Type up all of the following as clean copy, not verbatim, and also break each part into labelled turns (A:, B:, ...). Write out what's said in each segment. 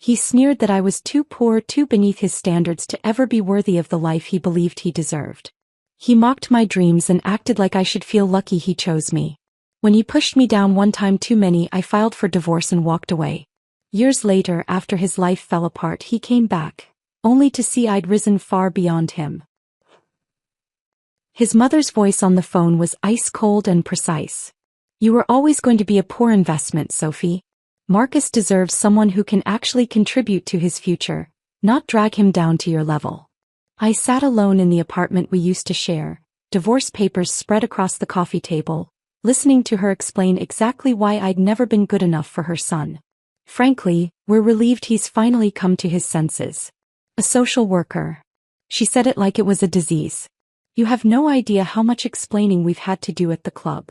A: He sneered that I was too poor, too beneath his standards to ever be worthy of the life he believed he deserved. He mocked my dreams and acted like I should feel lucky he chose me. When he pushed me down one time too many, I filed for divorce and walked away. Years later, after his life fell apart, he came back, only to see I'd risen far beyond him. His mother's voice on the phone was ice cold and precise. You were always going to be a poor investment, Sophie. Marcus deserves someone who can actually contribute to his future, not drag him down to your level. I sat alone in the apartment we used to share, divorce papers spread across the coffee table, listening to her explain exactly why I'd never been good enough for her son. Frankly, we're relieved he's finally come to his senses. A social worker. She said it like it was a disease. You have no idea how much explaining we've had to do at the club.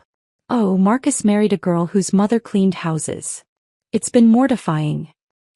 A: Oh, Marcus married a girl whose mother cleaned houses. It's been mortifying.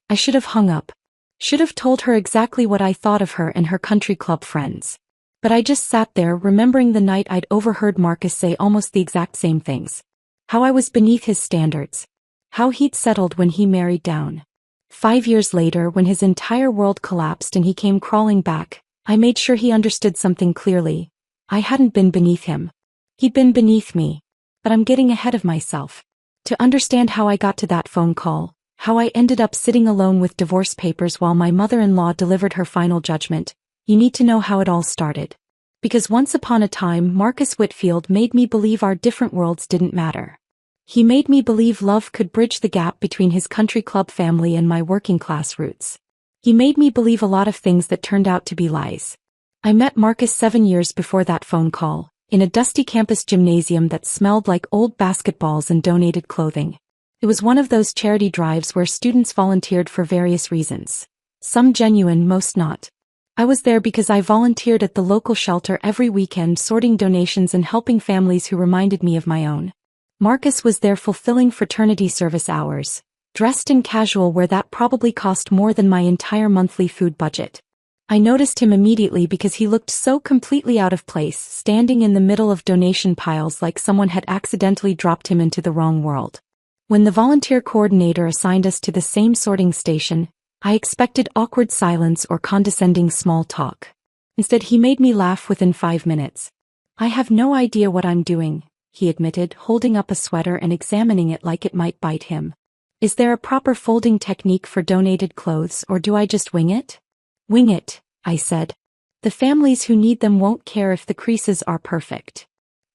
A: I should have hung up. Should have told her exactly what I thought of her and her country club friends. But I just sat there remembering the night I'd overheard Marcus say almost the exact same things. How I was beneath his standards. How he'd settled when he married down. 5 years later, when his entire world collapsed and he came crawling back, I made sure he understood something clearly. I hadn't been beneath him. He'd been beneath me. But I'm getting ahead of myself. To understand how I got to that phone call, how I ended up sitting alone with divorce papers while my mother-in-law delivered her final judgment, you need to know how it all started. Because once upon a time, Marcus Whitfield made me believe our different worlds didn't matter. He made me believe love could bridge the gap between his country club family and my working-class roots. He made me believe a lot of things that turned out to be lies. I met Marcus 7 years before that phone call, in a dusty campus gymnasium that smelled like old basketballs and donated clothing. It was one of those charity drives where students volunteered for various reasons. Some genuine, most not. I was there because I volunteered at the local shelter every weekend, sorting donations and helping families who reminded me of my own. Marcus was there fulfilling fraternity service hours, dressed in casual wear that probably cost more than my entire monthly food budget. I noticed him immediately because he looked so completely out of place, standing in the middle of donation piles like someone had accidentally dropped him into the wrong world. When the volunteer coordinator assigned us to the same sorting station, I expected awkward silence or condescending small talk. Instead, he made me laugh within 5 minutes. I have no idea what I'm doing, he admitted, holding up a sweater and examining it like it might bite him. Is there a proper folding technique for donated clothes, or do I just wing it? Wing it, I said. The families who need them won't care if the creases are perfect.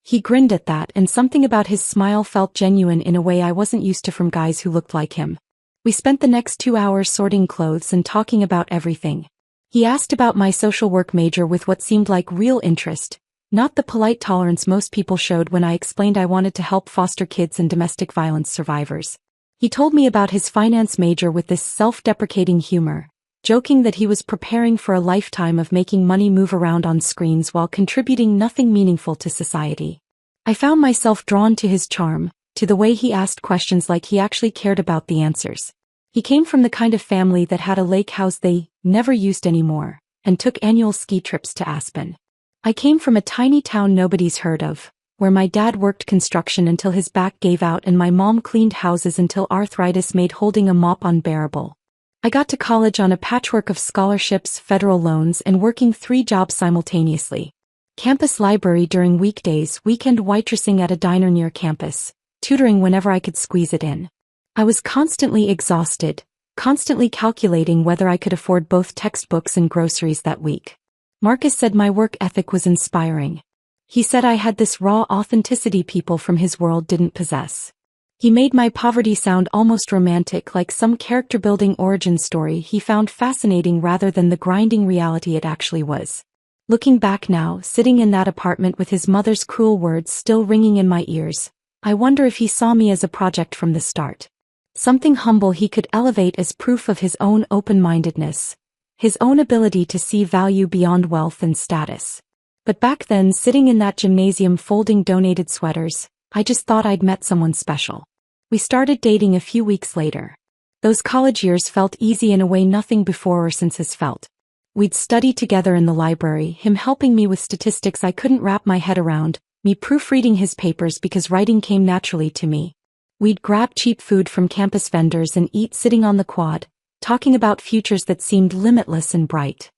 A: He grinned at that, and something about his smile felt genuine in a way I wasn't used to from guys who looked like him. We spent the next 2 hours sorting clothes and talking about everything. He asked about my social work major with what seemed like real interest, not the polite tolerance most people showed when I explained I wanted to help foster kids and domestic violence survivors. He told me about his finance major with this self-deprecating humor, joking that he was preparing for a lifetime of making money move around on screens while contributing nothing meaningful to society. I found myself drawn to his charm, to the way he asked questions like he actually cared about the answers. He came from the kind of family that had a lake house they never used anymore, and took annual ski trips to Aspen. I came from a tiny town nobody's heard of, where my dad worked construction until his back gave out and my mom cleaned houses until arthritis made holding a mop unbearable. I got to college on a patchwork of scholarships, federal loans, and working 3 jobs simultaneously. Campus library during weekdays, weekend waitressing at a diner near campus, tutoring whenever I could squeeze it in. I was constantly exhausted, constantly calculating whether I could afford both textbooks and groceries that week. Marcus said my work ethic was inspiring. He said I had this raw authenticity people from his world didn't possess. He made my poverty sound almost romantic, like some character-building origin story he found fascinating rather than the grinding reality it actually was. Looking back now, sitting in that apartment with his mother's cruel words still ringing in my ears, I wonder if he saw me as a project from the start. Something humble he could elevate as proof of his own open-mindedness, his own ability to see value beyond wealth and status. But back then, sitting in that gymnasium folding donated sweaters, I just thought I'd met someone special. We started dating a few weeks later. Those college years felt easy in a way nothing before or since has felt. We'd study together in the library, him helping me with statistics I couldn't wrap my head around, me proofreading his papers because writing came naturally to me. We'd grab cheap food from campus vendors and eat sitting on the quad, talking about futures that seemed limitless and bright.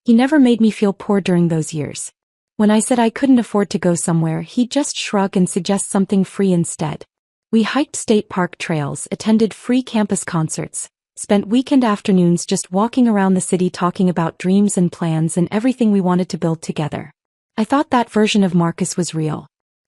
A: He never made me feel poor during those years. When I said I couldn't afford to go somewhere, he'd just shrug and suggest something free instead. We hiked state park trails, attended free campus concerts, spent weekend afternoons just walking around the city talking about dreams and plans and everything we wanted to build together. I thought that version of Marcus was real.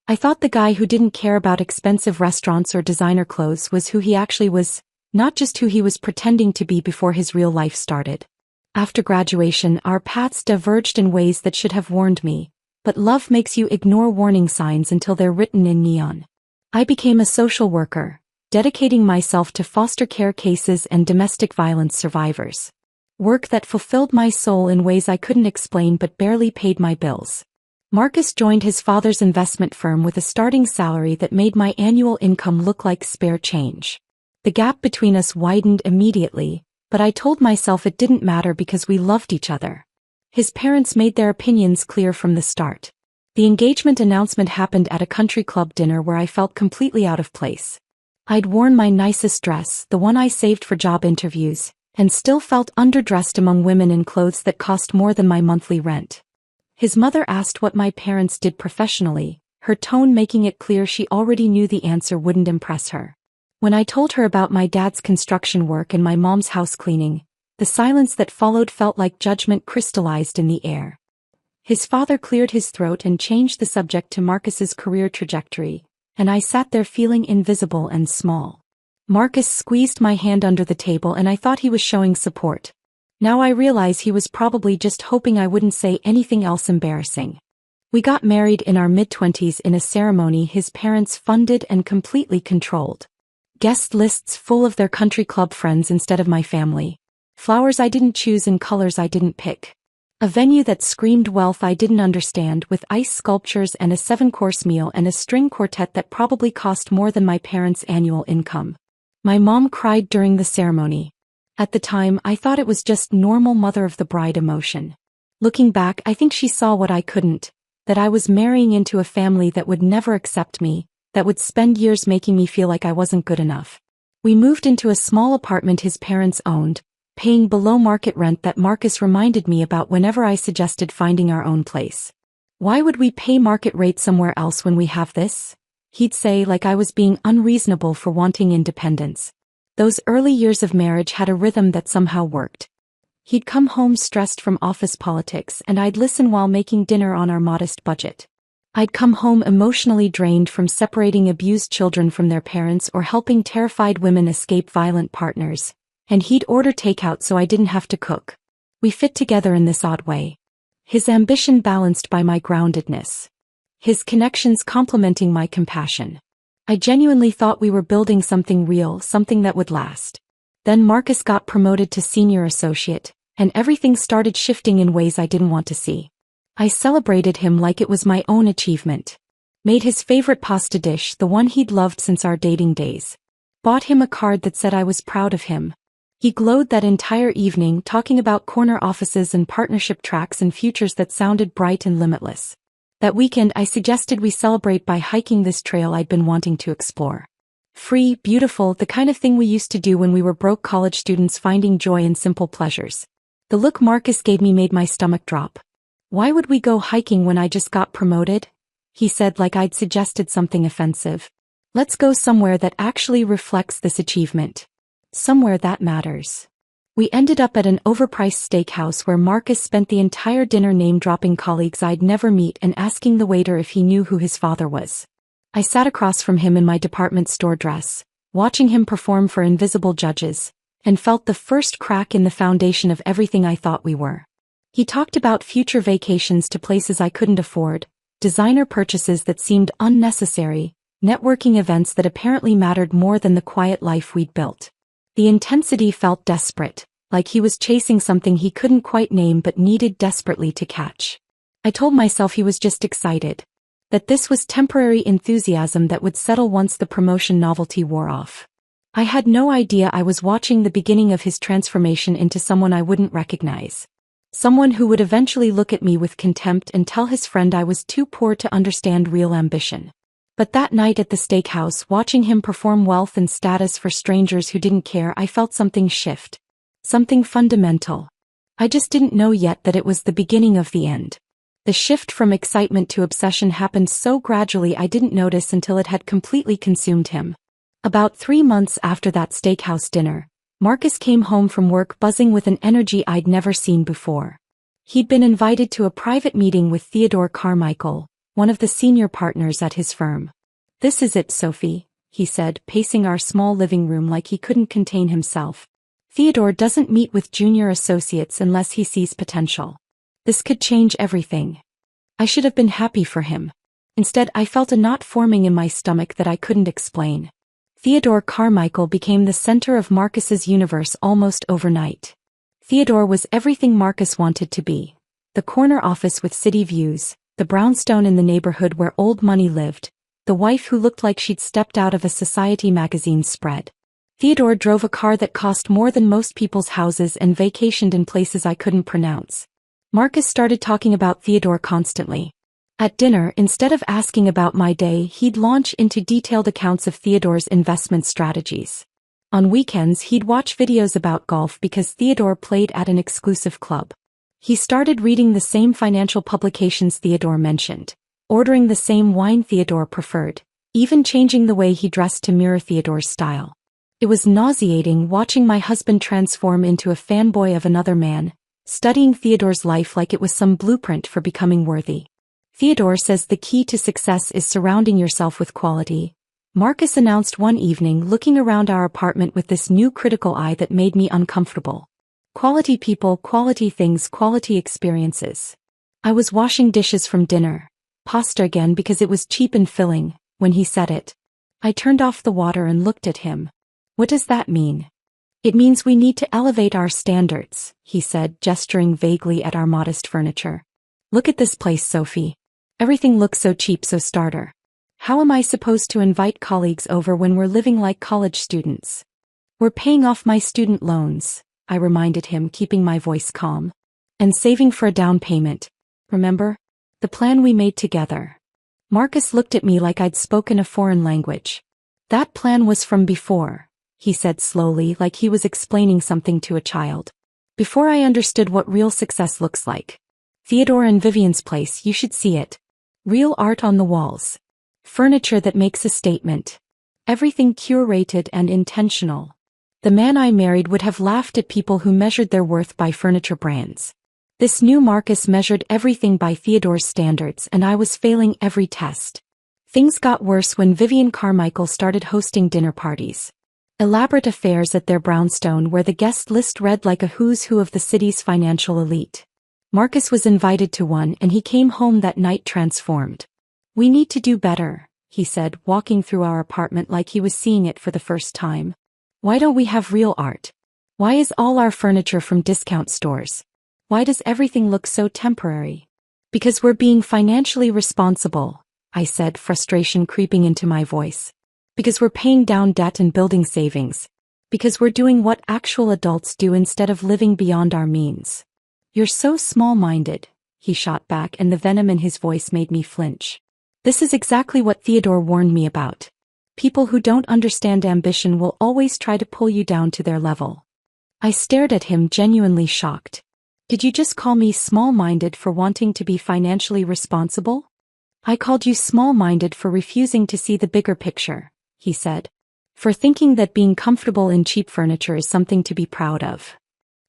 A: I thought the guy who didn't care about expensive restaurants or designer clothes was who he actually was, not just who he was pretending to be before his real life started. After graduation, our paths diverged in ways that should have warned me, but love makes you ignore warning signs until they're written in neon. I became a social worker, dedicating myself to foster care cases and domestic violence survivors. Work that fulfilled my soul in ways I couldn't explain but barely paid my bills. Marcus joined his father's investment firm with a starting salary that made my annual income look like spare change. The gap between us widened immediately, but I told myself it didn't matter because we loved each other. His parents made their opinions clear from the start. The engagement announcement happened at a country club dinner where I felt completely out of place. I'd worn my nicest dress, the one I saved for job interviews, and still felt underdressed among women in clothes that cost more than my monthly rent. His mother asked what my parents did professionally, her tone making it clear she already knew the answer wouldn't impress her. When I told her about my dad's construction work and my mom's house cleaning, the silence that followed felt like judgment crystallized in the air. His father cleared his throat and changed the subject to Marcus's career trajectory, and I sat there feeling invisible and small. Marcus squeezed my hand under the table and I thought he was showing support. Now I realize he was probably just hoping I wouldn't say anything else embarrassing. We got married in our mid-20s in a ceremony his parents funded and completely controlled. Guest lists full of their country club friends instead of my family. Flowers I didn't choose and colors I didn't pick. A venue that screamed wealth I didn't understand with ice sculptures and a 7-course meal and a string quartet that probably cost more than my parents' annual income. My mom cried during the ceremony. At the time, I thought it was just normal mother of the bride emotion. Looking back, I think she saw what I couldn't, that I was marrying into a family that would never accept me, that would spend years making me feel like I wasn't good enough. We moved into a small apartment his parents owned, paying below market rent that Marcus reminded me about whenever I suggested finding our own place. Why would we pay market rate somewhere else when we have this? He'd say, like I was being unreasonable for wanting independence. Those early years of marriage had a rhythm that somehow worked. He'd come home stressed from office politics and I'd listen while making dinner on our modest budget. I'd come home emotionally drained from separating abused children from their parents or helping terrified women escape violent partners, and he'd order takeout so I didn't have to cook. We fit together in this odd way. His ambition balanced by my groundedness. His connections complementing my compassion. I genuinely thought we were building something real, something that would last. Then Marcus got promoted to senior associate, and everything started shifting in ways I didn't want to see. I celebrated him like it was my own achievement. Made his favorite pasta dish, the one he'd loved since our dating days. Bought him a card that said I was proud of him. He glowed that entire evening talking about corner offices and partnership tracks and futures that sounded bright and limitless. That weekend I suggested we celebrate by hiking this trail I'd been wanting to explore. Free, beautiful, the kind of thing we used to do when we were broke college students finding joy in simple pleasures. The look Marcus gave me made my stomach drop. Why would we go hiking when I just got promoted? He said like I'd suggested something offensive. Let's go somewhere that actually reflects this achievement. Somewhere that matters. We ended up at an overpriced steakhouse where Marcus spent the entire dinner name-dropping colleagues I'd never meet and asking the waiter if he knew who his father was. I sat across from him in my department store dress, watching him perform for invisible judges, and felt the first crack in the foundation of everything I thought we were. He talked about future vacations to places I couldn't afford, designer purchases that seemed unnecessary, networking events that apparently mattered more than the quiet life we'd built. The intensity felt desperate, like he was chasing something he couldn't quite name but needed desperately to catch. I told myself he was just excited. That this was temporary enthusiasm that would settle once the promotion novelty wore off. I had no idea I was watching the beginning of his transformation into someone I wouldn't recognize. Someone who would eventually look at me with contempt and tell his friend I was too poor to understand real ambition. But that night at the steakhouse, watching him perform wealth and status for strangers who didn't care, I felt something shift. Something fundamental. I just didn't know yet that it was the beginning of the end. The shift from excitement to obsession happened so gradually I didn't notice until it had completely consumed him. About 3 months after that steakhouse dinner, Marcus came home from work buzzing with an energy I'd never seen before. He'd been invited to a private meeting with Theodore Carmichael, one of the senior partners at his firm. "This is it, Sophie," he said, pacing our small living room like he couldn't contain himself. "Theodore doesn't meet with junior associates unless he sees potential. This could change everything." I should have been happy for him. Instead, I felt a knot forming in my stomach that I couldn't explain. Theodore Carmichael became the center of Marcus's universe almost overnight. Theodore was everything Marcus wanted to be. The corner office with city views, the brownstone in the neighborhood where old money lived, the wife who looked like she'd stepped out of a Society magazine spread. Theodore drove a car that cost more than most people's houses and vacationed in places I couldn't pronounce. Marcus started talking about Theodore constantly. At dinner, instead of asking about my day, he'd launch into detailed accounts of Theodore's investment strategies. On weekends, he'd watch videos about golf because Theodore played at an exclusive club. He started reading the same financial publications Theodore mentioned, ordering the same wine Theodore preferred, even changing the way he dressed to mirror Theodore's style. It was nauseating watching my husband transform into a fanboy of another man, studying Theodore's life like it was some blueprint for becoming worthy. "Theodore says the key to success is surrounding yourself with quality," Marcus announced one evening, looking around our apartment with this new critical eye that made me uncomfortable. "Quality people, quality things, quality experiences." I was washing dishes from dinner, pasta again because it was cheap and filling, when he said it. I turned off the water and looked at him. "What does that mean?" "It means we need to elevate our standards," he said, gesturing vaguely at our modest furniture. "Look at this place, Sophie. Everything looks so cheap, so starter. How am I supposed to invite colleagues over when we're living like college students?" "We're paying off my student loans," I reminded him, keeping my voice calm. "And saving for a down payment. Remember? The plan we made together." Marcus looked at me like I'd spoken a foreign language. "That plan was from before," he said slowly, like he was explaining something to a child. "Before I understood what real success looks like. Theodore and Vivian's place, you should see it. Real art on the walls. Furniture that makes a statement. Everything curated and intentional. The man I married would have laughed at people who measured their worth by furniture brands. This new Marcus measured everything by Theodore's standards, and I was failing every test. Things got worse when Vivian Carmichael started hosting dinner parties. Elaborate affairs at their brownstone where the guest list read like a who's who of the city's financial elite. Marcus was invited to one and he came home that night transformed. "We need to do better," he said, walking through our apartment like he was seeing it for the first time. "Why don't we have real art? Why is all our furniture from discount stores? Why does everything look so temporary?" "Because we're being financially responsible," I said, frustration creeping into my voice. "Because we're paying down debt and building savings. Because we're doing what actual adults do instead of living beyond our means." "You're so small-minded," he shot back, and the venom in his voice made me flinch. This is exactly what Theodore warned me about. People who don't understand ambition will always try to pull you down to their level. I stared at him, genuinely shocked. "Did you just call me small-minded for wanting to be financially responsible?" "I called you small-minded for refusing to see the bigger picture," he said. "For thinking that being comfortable in cheap furniture is something to be proud of."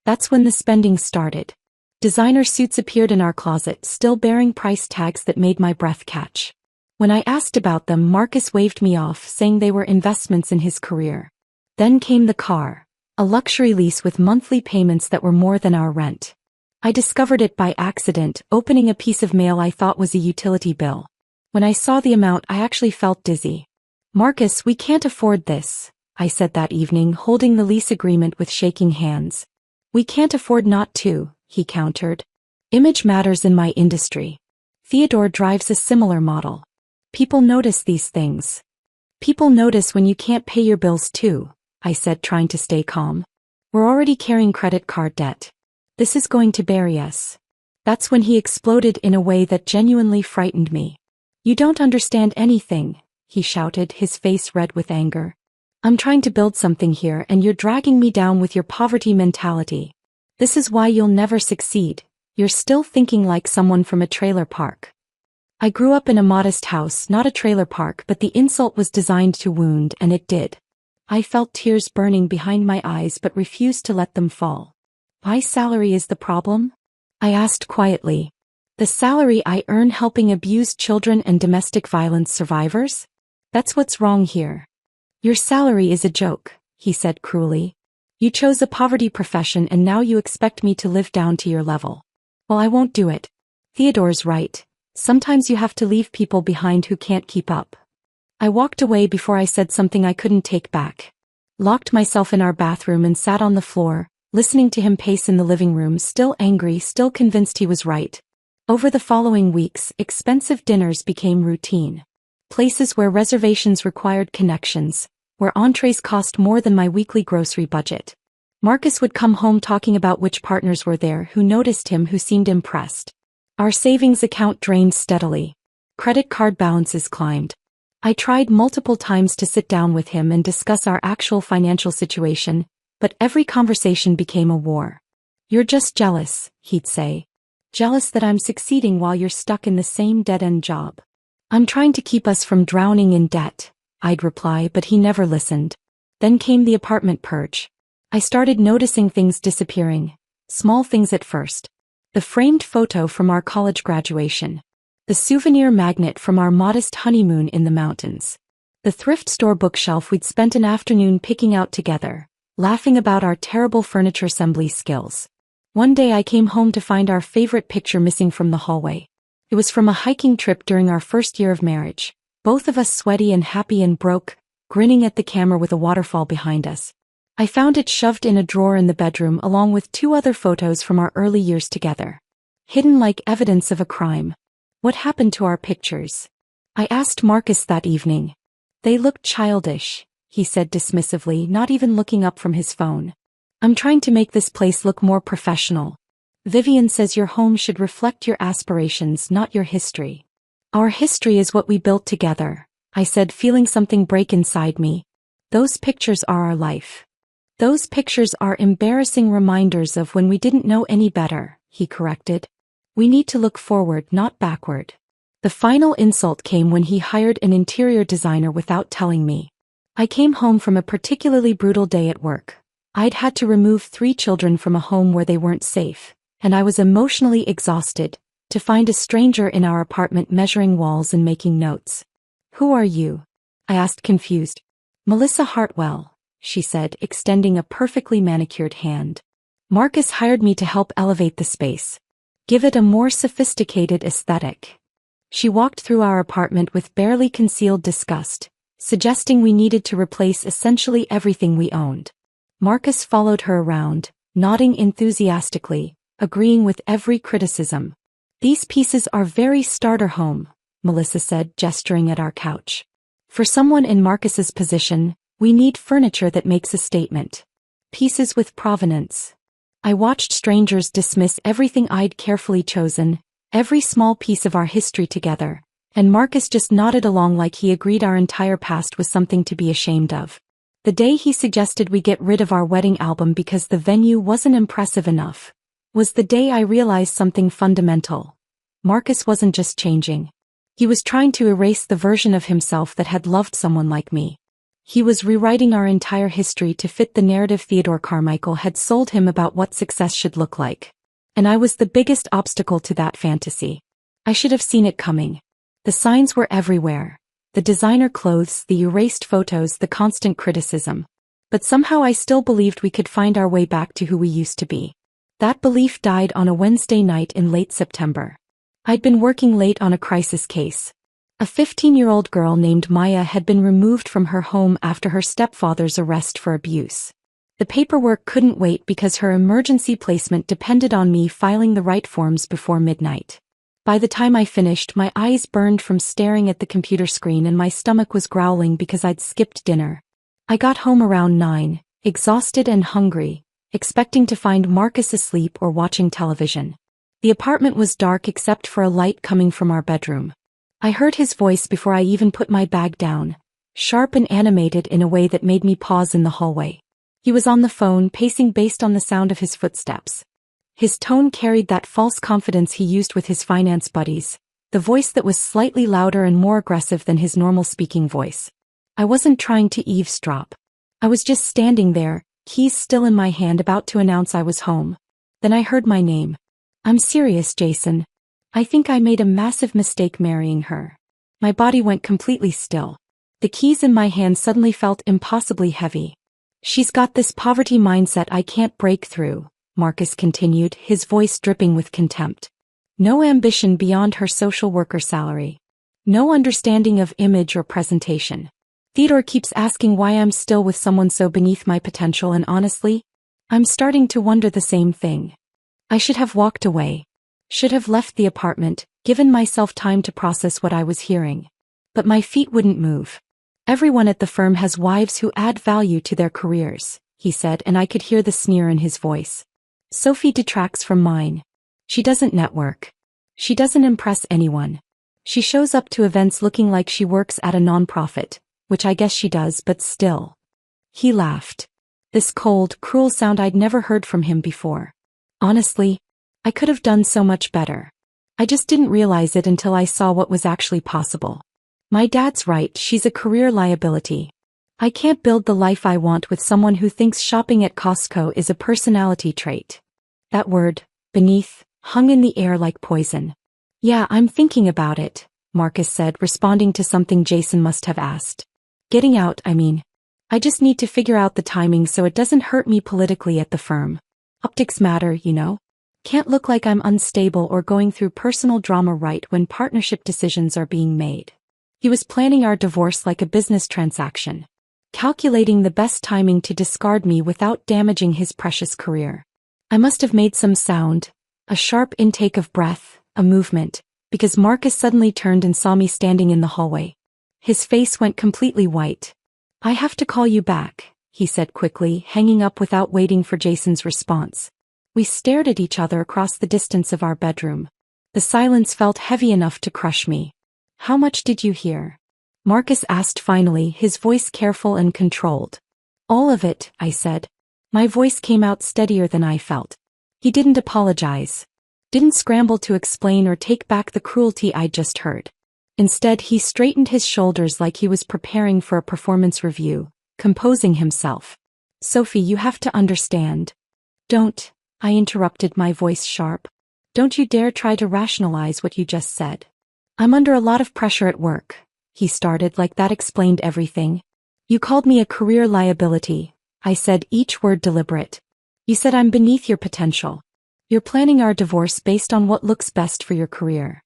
A: That's when the spending started. Designer suits appeared in our closet, still bearing price tags that made my breath catch. When I asked about them, Marcus waved me off, saying they were investments in his career. Then came the car, a luxury lease with monthly payments that were more than our rent. I discovered it by accident, opening a piece of mail I thought was a utility bill. When I saw the amount, I actually felt dizzy. "Marcus, we can't afford this," I said that evening, holding the lease agreement with shaking hands. "We can't afford not to," he countered. "Image matters in my industry. Theodore drives a similar model. People notice these things. People notice when you can't pay your bills too," I said, trying to stay calm. "We're already carrying credit card debt. This is going to bury us." That's when he exploded in a way that genuinely frightened me. "You don't understand anything," he shouted, his face red with anger. I'm trying to build something here and you're dragging me down with your poverty mentality. This is why you'll never succeed. You're still thinking like someone from a trailer park. I grew up in a modest house, not a trailer park, but the insult was designed to wound, and it did. I felt tears burning behind my eyes but refused to let them fall. My salary is the problem? I asked quietly. The salary I earn helping abused children and domestic violence survivors? That's what's wrong here. Your salary is a joke, he said cruelly. You chose a poverty profession and now you expect me to live down to your level. Well, I won't do it. Theodore's right. Sometimes you have to leave people behind who can't keep up. I walked away before I said something I couldn't take back. Locked myself in our bathroom and sat on the floor, listening to him pace in the living room, still angry, still convinced he was right. Over the following weeks, expensive dinners became routine. Places where reservations required connections, where entrees cost more than my weekly grocery budget. Marcus would come home talking about which partners were there, who noticed him, who seemed impressed. Our savings account drained steadily. Credit card balances climbed. I tried multiple times to sit down with him and discuss our actual financial situation, but every conversation became a war. You're just jealous, he'd say. Jealous that I'm succeeding while you're stuck in the same dead-end job. I'm trying to keep us from drowning in debt, I'd reply, but he never listened. Then came the apartment purge. I started noticing things disappearing. Small things at first. The framed photo from our college graduation. The souvenir magnet from our modest honeymoon in the mountains. The thrift store bookshelf we'd spent an afternoon picking out together, laughing about our terrible furniture assembly skills. One day I came home to find our favorite picture missing from the hallway. It was from a hiking trip during our first year of marriage, both of us sweaty and happy and broke, grinning at the camera with a waterfall behind us. I found it shoved in a drawer in the bedroom along with 2 other photos from our early years together. Hidden like evidence of a crime. What happened to our pictures? I asked Marcus that evening. They looked childish, he said dismissively, not even looking up from his phone. I'm trying to make this place look more professional. Vivian says your home should reflect your aspirations, not your history. Our history is what we built together, I said, feeling something break inside me. Those pictures are our life. Those pictures are embarrassing reminders of when we didn't know any better, he corrected. We need to look forward, not backward. The final insult came when he hired an interior designer without telling me. I came home from a particularly brutal day at work. I'd had to remove 3 children from a home where they weren't safe, and I was emotionally exhausted, to find a stranger in our apartment measuring walls and making notes. Who are you? I asked, confused. Melissa Hartwell, she said, extending a perfectly manicured hand. Marcus hired me to help elevate the space. Give it a more sophisticated aesthetic. She walked through our apartment with barely concealed disgust, suggesting we needed to replace essentially everything we owned. Marcus followed her around, nodding enthusiastically, agreeing with every criticism. These pieces are very starter home, Melissa said, gesturing at our couch. For someone in Marcus's position, we need furniture that makes a statement. Pieces with provenance. I watched strangers dismiss everything I'd carefully chosen, every small piece of our history together, and Marcus just nodded along like he agreed our entire past was something to be ashamed of. The day he suggested we get rid of our wedding album because the venue wasn't impressive enough, was the day I realized something fundamental. Marcus wasn't just changing. He was trying to erase the version of himself that had loved someone like me. He was rewriting our entire history to fit the narrative Theodore Carmichael had sold him about what success should look like. And I was the biggest obstacle to that fantasy. I should have seen it coming. The signs were everywhere. The designer clothes, the erased photos, the constant criticism. But somehow I still believed we could find our way back to who we used to be. That belief died on a Wednesday night in late September. I'd been working late on a crisis case. A 15-year-old girl named Maya had been removed from her home after her stepfather's arrest for abuse. The paperwork couldn't wait because her emergency placement depended on me filing the right forms before midnight. By the time I finished, my eyes burned from staring at the computer screen and my stomach was growling because I'd skipped dinner. I got home around 9, exhausted and hungry, expecting to find Marcus asleep or watching television. The apartment was dark except for a light coming from our bedroom. I heard his voice before I even put my bag down. sharp and animated in a way that made me pause in the hallway. He was on the phone, pacing based on the sound of his footsteps. His tone carried that false confidence he used with his finance buddies, the voice that was slightly louder and more aggressive than his normal speaking voice. I wasn't trying to eavesdrop. I was just standing there, keys still in my hand, about to announce I was home. Then I heard my name. I'm serious, Jason. I think I made a massive mistake marrying her. My body went completely still. The keys in my hand suddenly felt impossibly heavy. She's got this poverty mindset I can't break through, Marcus continued, his voice dripping with contempt. No ambition beyond her social worker salary. No understanding of image or presentation. Theodore keeps asking why I'm still with someone so beneath my potential, and honestly, I'm starting to wonder the same thing. I should have walked away. Should have left the apartment, given myself time to process what I was hearing. But my feet wouldn't move. Everyone at the firm has wives who add value to their careers, he said, and I could hear the sneer in his voice. Sophie detracts from mine. She doesn't network. She doesn't impress anyone. She shows up to events looking like she works at a nonprofit, which I guess she does, but still. He laughed. This cold, cruel sound I'd never heard from him before. Honestly, I could have done so much better. I just didn't realize it until I saw what was actually possible. My dad's right, she's a career liability. I can't build the life I want with someone who thinks shopping at Costco is a personality trait. That word, beneath, hung in the air like poison. Yeah, I'm thinking about it, Marcus said, responding to something Jason must have asked. Getting out, I mean. I just need to figure out the timing so it doesn't hurt me politically at the firm. Optics matter, you know? Can't look like I'm unstable or going through personal drama right when partnership decisions are being made. He was planning our divorce like a business transaction, calculating the best timing to discard me without damaging his precious career. I must have made some sound, a sharp intake of breath, a movement, because Marcus suddenly turned and saw me standing in the hallway. His face went completely white. I have to call you back, he said quickly, hanging up without waiting for Jason's response. We stared at each other across the distance of our bedroom. The silence felt heavy enough to crush me. How much did you hear? Marcus asked finally, his voice careful and controlled. All of it, I said. My voice came out steadier than I felt. He didn't apologize. Didn't scramble to explain or take back the cruelty I'd just heard. Instead, he straightened his shoulders like he was preparing for a performance review, composing himself. Sophie, you have to understand. Don't, I interrupted, my voice sharp. Don't you dare try to rationalize what you just said. I'm under a lot of pressure at work, he started, like that explained everything. You called me a career liability, I said, each word deliberate. You said I'm beneath your potential. You're planning our divorce based on what looks best for your career.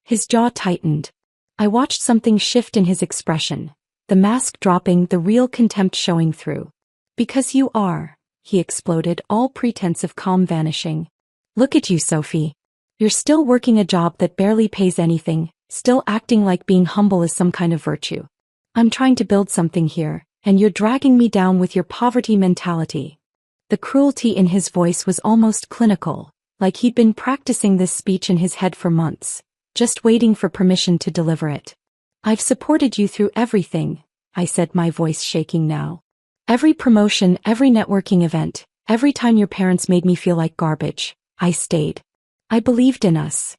A: His jaw tightened. I watched something shift in his expression, the mask dropping, the real contempt showing through. Because you are, he exploded, all pretense of calm vanishing. Look at you, Sophie. You're still working a job that barely pays anything, still acting like being humble is some kind of virtue. I'm trying to build something here, and you're dragging me down with your poverty mentality. The cruelty in his voice was almost clinical, like he'd been practicing this speech in his head for months, just waiting for permission to deliver it. I've supported you through everything, I said, my voice shaking now. Every promotion, every networking event, every time your parents made me feel like garbage, I stayed. I believed in us.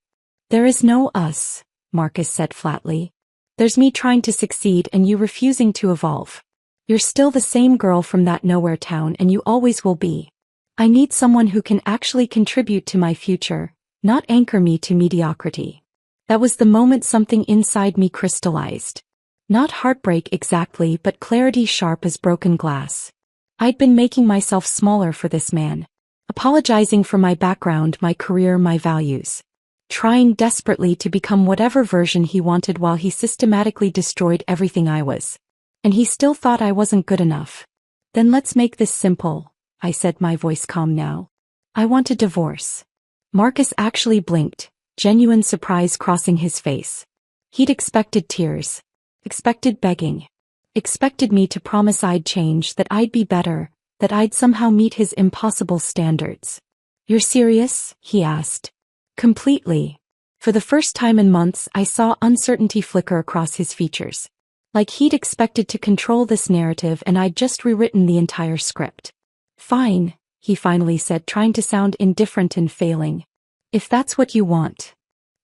A: There is no us, Marcus said flatly. There's me trying to succeed and you refusing to evolve. You're still the same girl from that nowhere town and you always will be. I need someone who can actually contribute to my future, not anchor me to mediocrity. That was the moment something inside me crystallized. Not heartbreak exactly, but clarity sharp as broken glass. I'd been making myself smaller for this man. Apologizing for my background, my career, my values. Trying desperately to become whatever version he wanted while he systematically destroyed everything I was. And he still thought I wasn't good enough. Then let's make this simple, I said, my voice calm now. I want a divorce. Marcus actually blinked, genuine surprise crossing his face. He'd expected tears. Expected begging. Expected me to promise I'd change, that I'd be better, that I'd somehow meet his impossible standards. You're serious? He asked. Completely. For the first time in months, I saw uncertainty flicker across his features. Like he'd expected to control this narrative and I'd just rewritten the entire script. Fine, he finally said, trying to sound indifferent and failing. If that's what you want.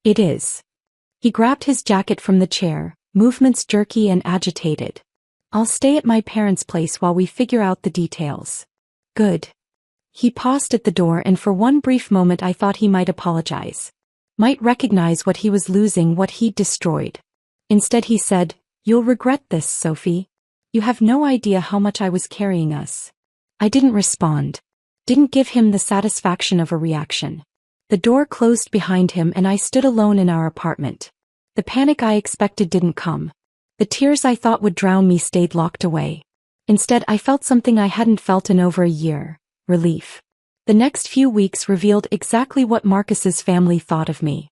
A: It is. He grabbed his jacket from the chair, movements jerky and agitated. I'll stay at my parents' place while we figure out the details. Good. He paused at the door and for one brief moment I thought he might apologize. Might recognize what he was losing, what he'd destroyed. Instead he said, "You'll regret this, Sophie. You have no idea how much I was carrying us." I didn't respond. Didn't give him the satisfaction of a reaction. The door closed behind him and I stood alone in our apartment. The panic I expected didn't come. The tears I thought would drown me stayed locked away. Instead I felt something I hadn't felt in over a year: relief. The next few weeks revealed exactly what Marcus's family thought of me.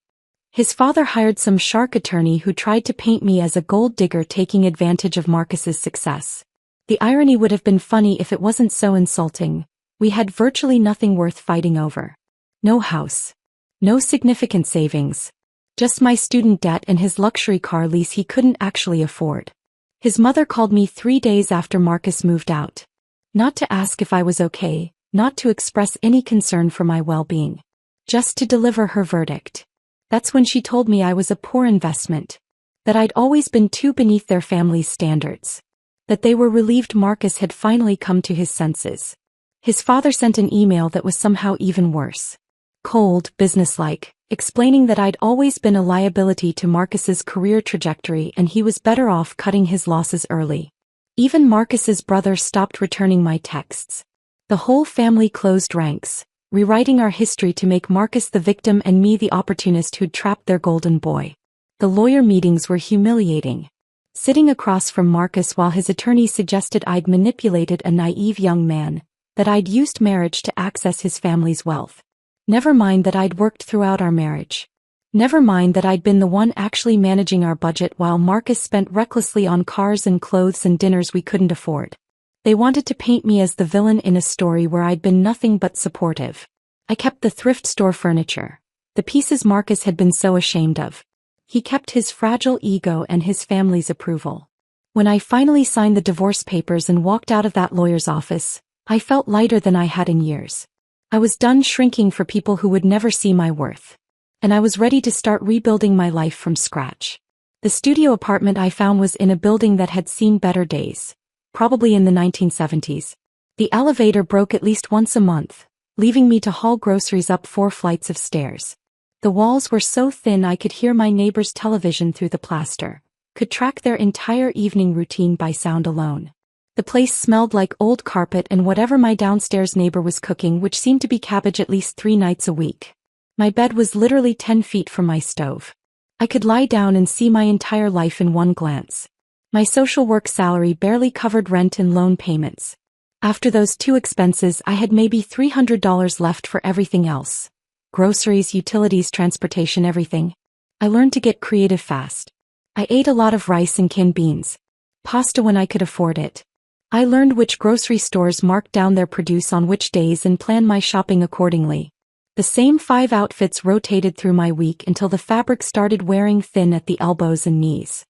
A: His father hired some shark attorney who tried to paint me as a gold digger taking advantage of Marcus's success. The irony would have been funny if it wasn't so insulting. We had virtually nothing worth fighting over. No house. No significant savings. Just my student debt and his luxury car lease he couldn't actually afford. His mother called me 3 days after Marcus moved out. Not to ask if I was okay, not to express any concern for my well-being. Just to deliver her verdict. That's when she told me I was a poor investment. That I'd always been too beneath their family's standards. That they were relieved Marcus had finally come to his senses. His father sent an email that was somehow even worse. Cold, businesslike, explaining that I'd always been a liability to Marcus's career trajectory and he was better off cutting his losses early. Even Marcus's brother stopped returning my texts. The whole family closed ranks, rewriting our history to make Marcus the victim and me the opportunist who'd trapped their golden boy. The lawyer meetings were humiliating. Sitting across from Marcus while his attorney suggested I'd manipulated a naive young man, that I'd used marriage to access his family's wealth. Never mind that I'd worked throughout our marriage. Never mind that I'd been the one actually managing our budget while Marcus spent recklessly on cars and clothes and dinners we couldn't afford. They wanted to paint me as the villain in a story where I'd been nothing but supportive. I kept the thrift store furniture, the pieces Marcus had been so ashamed of. He kept his fragile ego and his family's approval. When I finally signed the divorce papers and walked out of that lawyer's office, I felt lighter than I had in years. I was done shrinking for people who would never see my worth. And I was ready to start rebuilding my life from scratch. The studio apartment I found was in a building that had seen better days. Probably in the 1970s. The elevator broke at least once a month, leaving me to haul groceries up 4 flights of stairs. The walls were so thin I could hear my neighbor's television through the plaster, could track their entire evening routine by sound alone. The place smelled like old carpet and whatever my downstairs neighbor was cooking, which seemed to be cabbage at least 3 nights a week. My bed was literally 10 feet from my stove. I could lie down and see my entire life in one glance. My social work salary barely covered rent and loan payments. After those 2 expenses, I had maybe $300 left for everything else. Groceries, utilities, transportation, everything. I learned to get creative fast. I ate a lot of rice and canned beans. Pasta when I could afford it. I learned which grocery stores marked down their produce on which days and planned my shopping accordingly. The same 5 outfits rotated through my week until the fabric started wearing thin at the elbows and knees.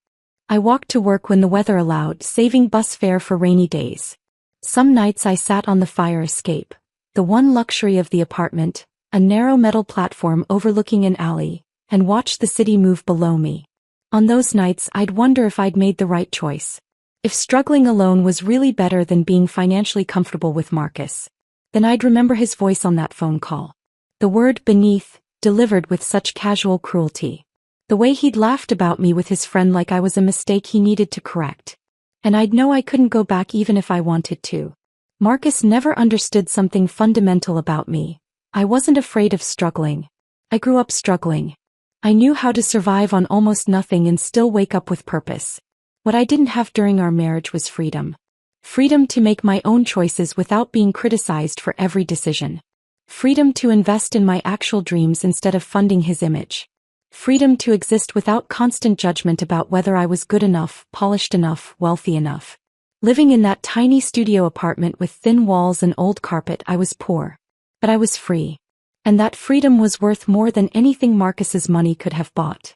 A: I walked to work when the weather allowed, saving bus fare for rainy days. Some nights I sat on the fire escape, the one luxury of the apartment, a narrow metal platform overlooking an alley, and watched the city move below me. On those nights I'd wonder if I'd made the right choice. If struggling alone was really better than being financially comfortable with Marcus. Then I'd remember his voice on that phone call. The word beneath, delivered with such casual cruelty. The way he'd laughed about me with his friend like I was a mistake he needed to correct. And I'd know I couldn't go back even if I wanted to. Marcus never understood something fundamental about me. I wasn't afraid of struggling. I grew up struggling. I knew how to survive on almost nothing and still wake up with purpose. What I didn't have during our marriage was freedom. Freedom to make my own choices without being criticized for every decision. Freedom to invest in my actual dreams instead of funding his image. Freedom to exist without constant judgment about whether I was good enough, polished enough, wealthy enough. Living in that tiny studio apartment with thin walls and old carpet, I was poor. But I was free. And that freedom was worth more than anything Marcus's money could have bought.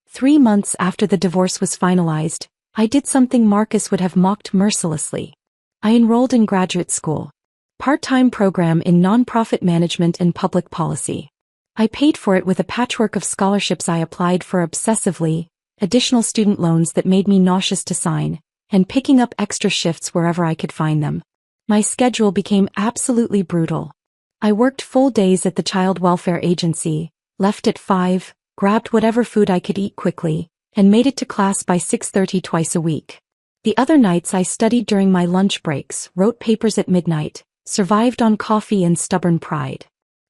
A: 3 months after the divorce was finalized, I did something Marcus would have mocked mercilessly. I enrolled in graduate school. Part-time program in nonprofit management and public policy. I paid for it with a patchwork of scholarships I applied for obsessively, additional student loans that made me nauseous to sign, and picking up extra shifts wherever I could find them. My schedule became absolutely brutal. I worked full days at the child welfare agency, left at 5, grabbed whatever food I could eat quickly, and made it to class by 6:30 twice a week. The other nights I studied during my lunch breaks, wrote papers at midnight, survived on coffee and stubborn pride.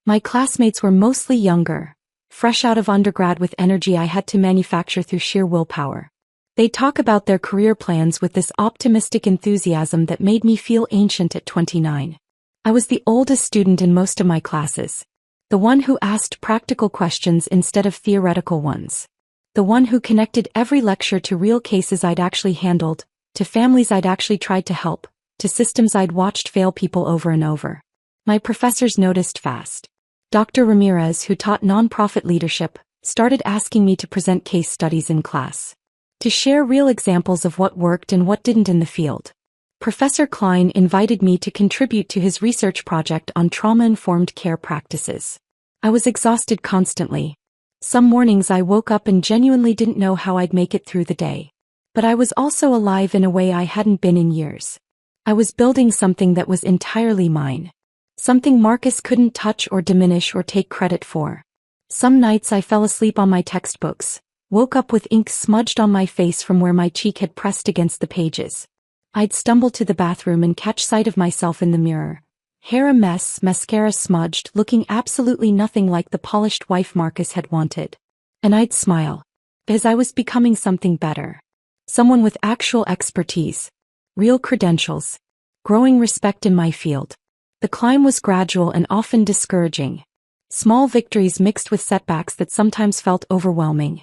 A: My classmates were mostly younger, fresh out of undergrad with energy I had to manufacture through sheer willpower. They talk about their career plans with this optimistic enthusiasm that made me feel ancient at 29. I was the oldest student in most of my classes. The one who asked practical questions instead of theoretical ones. The one who connected every lecture to real cases I'd actually handled, to families I'd actually tried to help, to systems I'd watched fail people over and over. My professors noticed fast. Dr. Ramirez, who taught nonprofit leadership, started asking me to present case studies in class. To share real examples of what worked and what didn't in the field. Professor Klein invited me to contribute to his research project on trauma-informed care practices. I was exhausted constantly. Some mornings I woke up and genuinely didn't know how I'd make it through the day. But I was also alive in a way I hadn't been in years. I was building something that was entirely mine. Something Marcus couldn't touch or diminish or take credit for. Some nights I fell asleep on my textbooks, woke up with ink smudged on my face from where my cheek had pressed against the pages. I'd stumble to the bathroom and catch sight of myself in the mirror. Hair a mess, mascara smudged, looking absolutely nothing like the polished wife Marcus had wanted. And I'd smile. As I was becoming something better. Someone with actual expertise. Real credentials. Growing respect in my field. The climb was gradual and often discouraging. Small victories mixed with setbacks that sometimes felt overwhelming.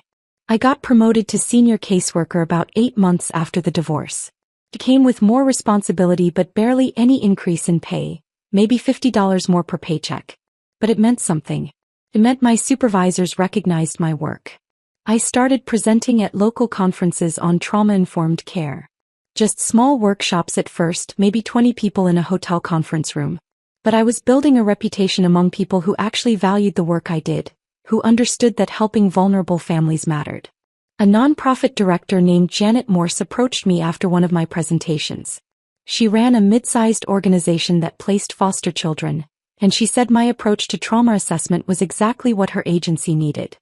A: I got promoted to senior caseworker about 8 months after the divorce. It came with more responsibility but barely any increase in pay, maybe $50 more per paycheck. But it meant something. It meant my supervisors recognized my work. I started presenting at local conferences on trauma-informed care. Just small workshops at first, maybe 20 people in a hotel conference room. But I was building a reputation among people who actually valued the work I did, who understood that helping vulnerable families mattered. A nonprofit director named Janet Morse approached me after one of my presentations. She ran a mid-sized organization that placed foster children, and she said my approach to trauma assessment was exactly what her agency needed.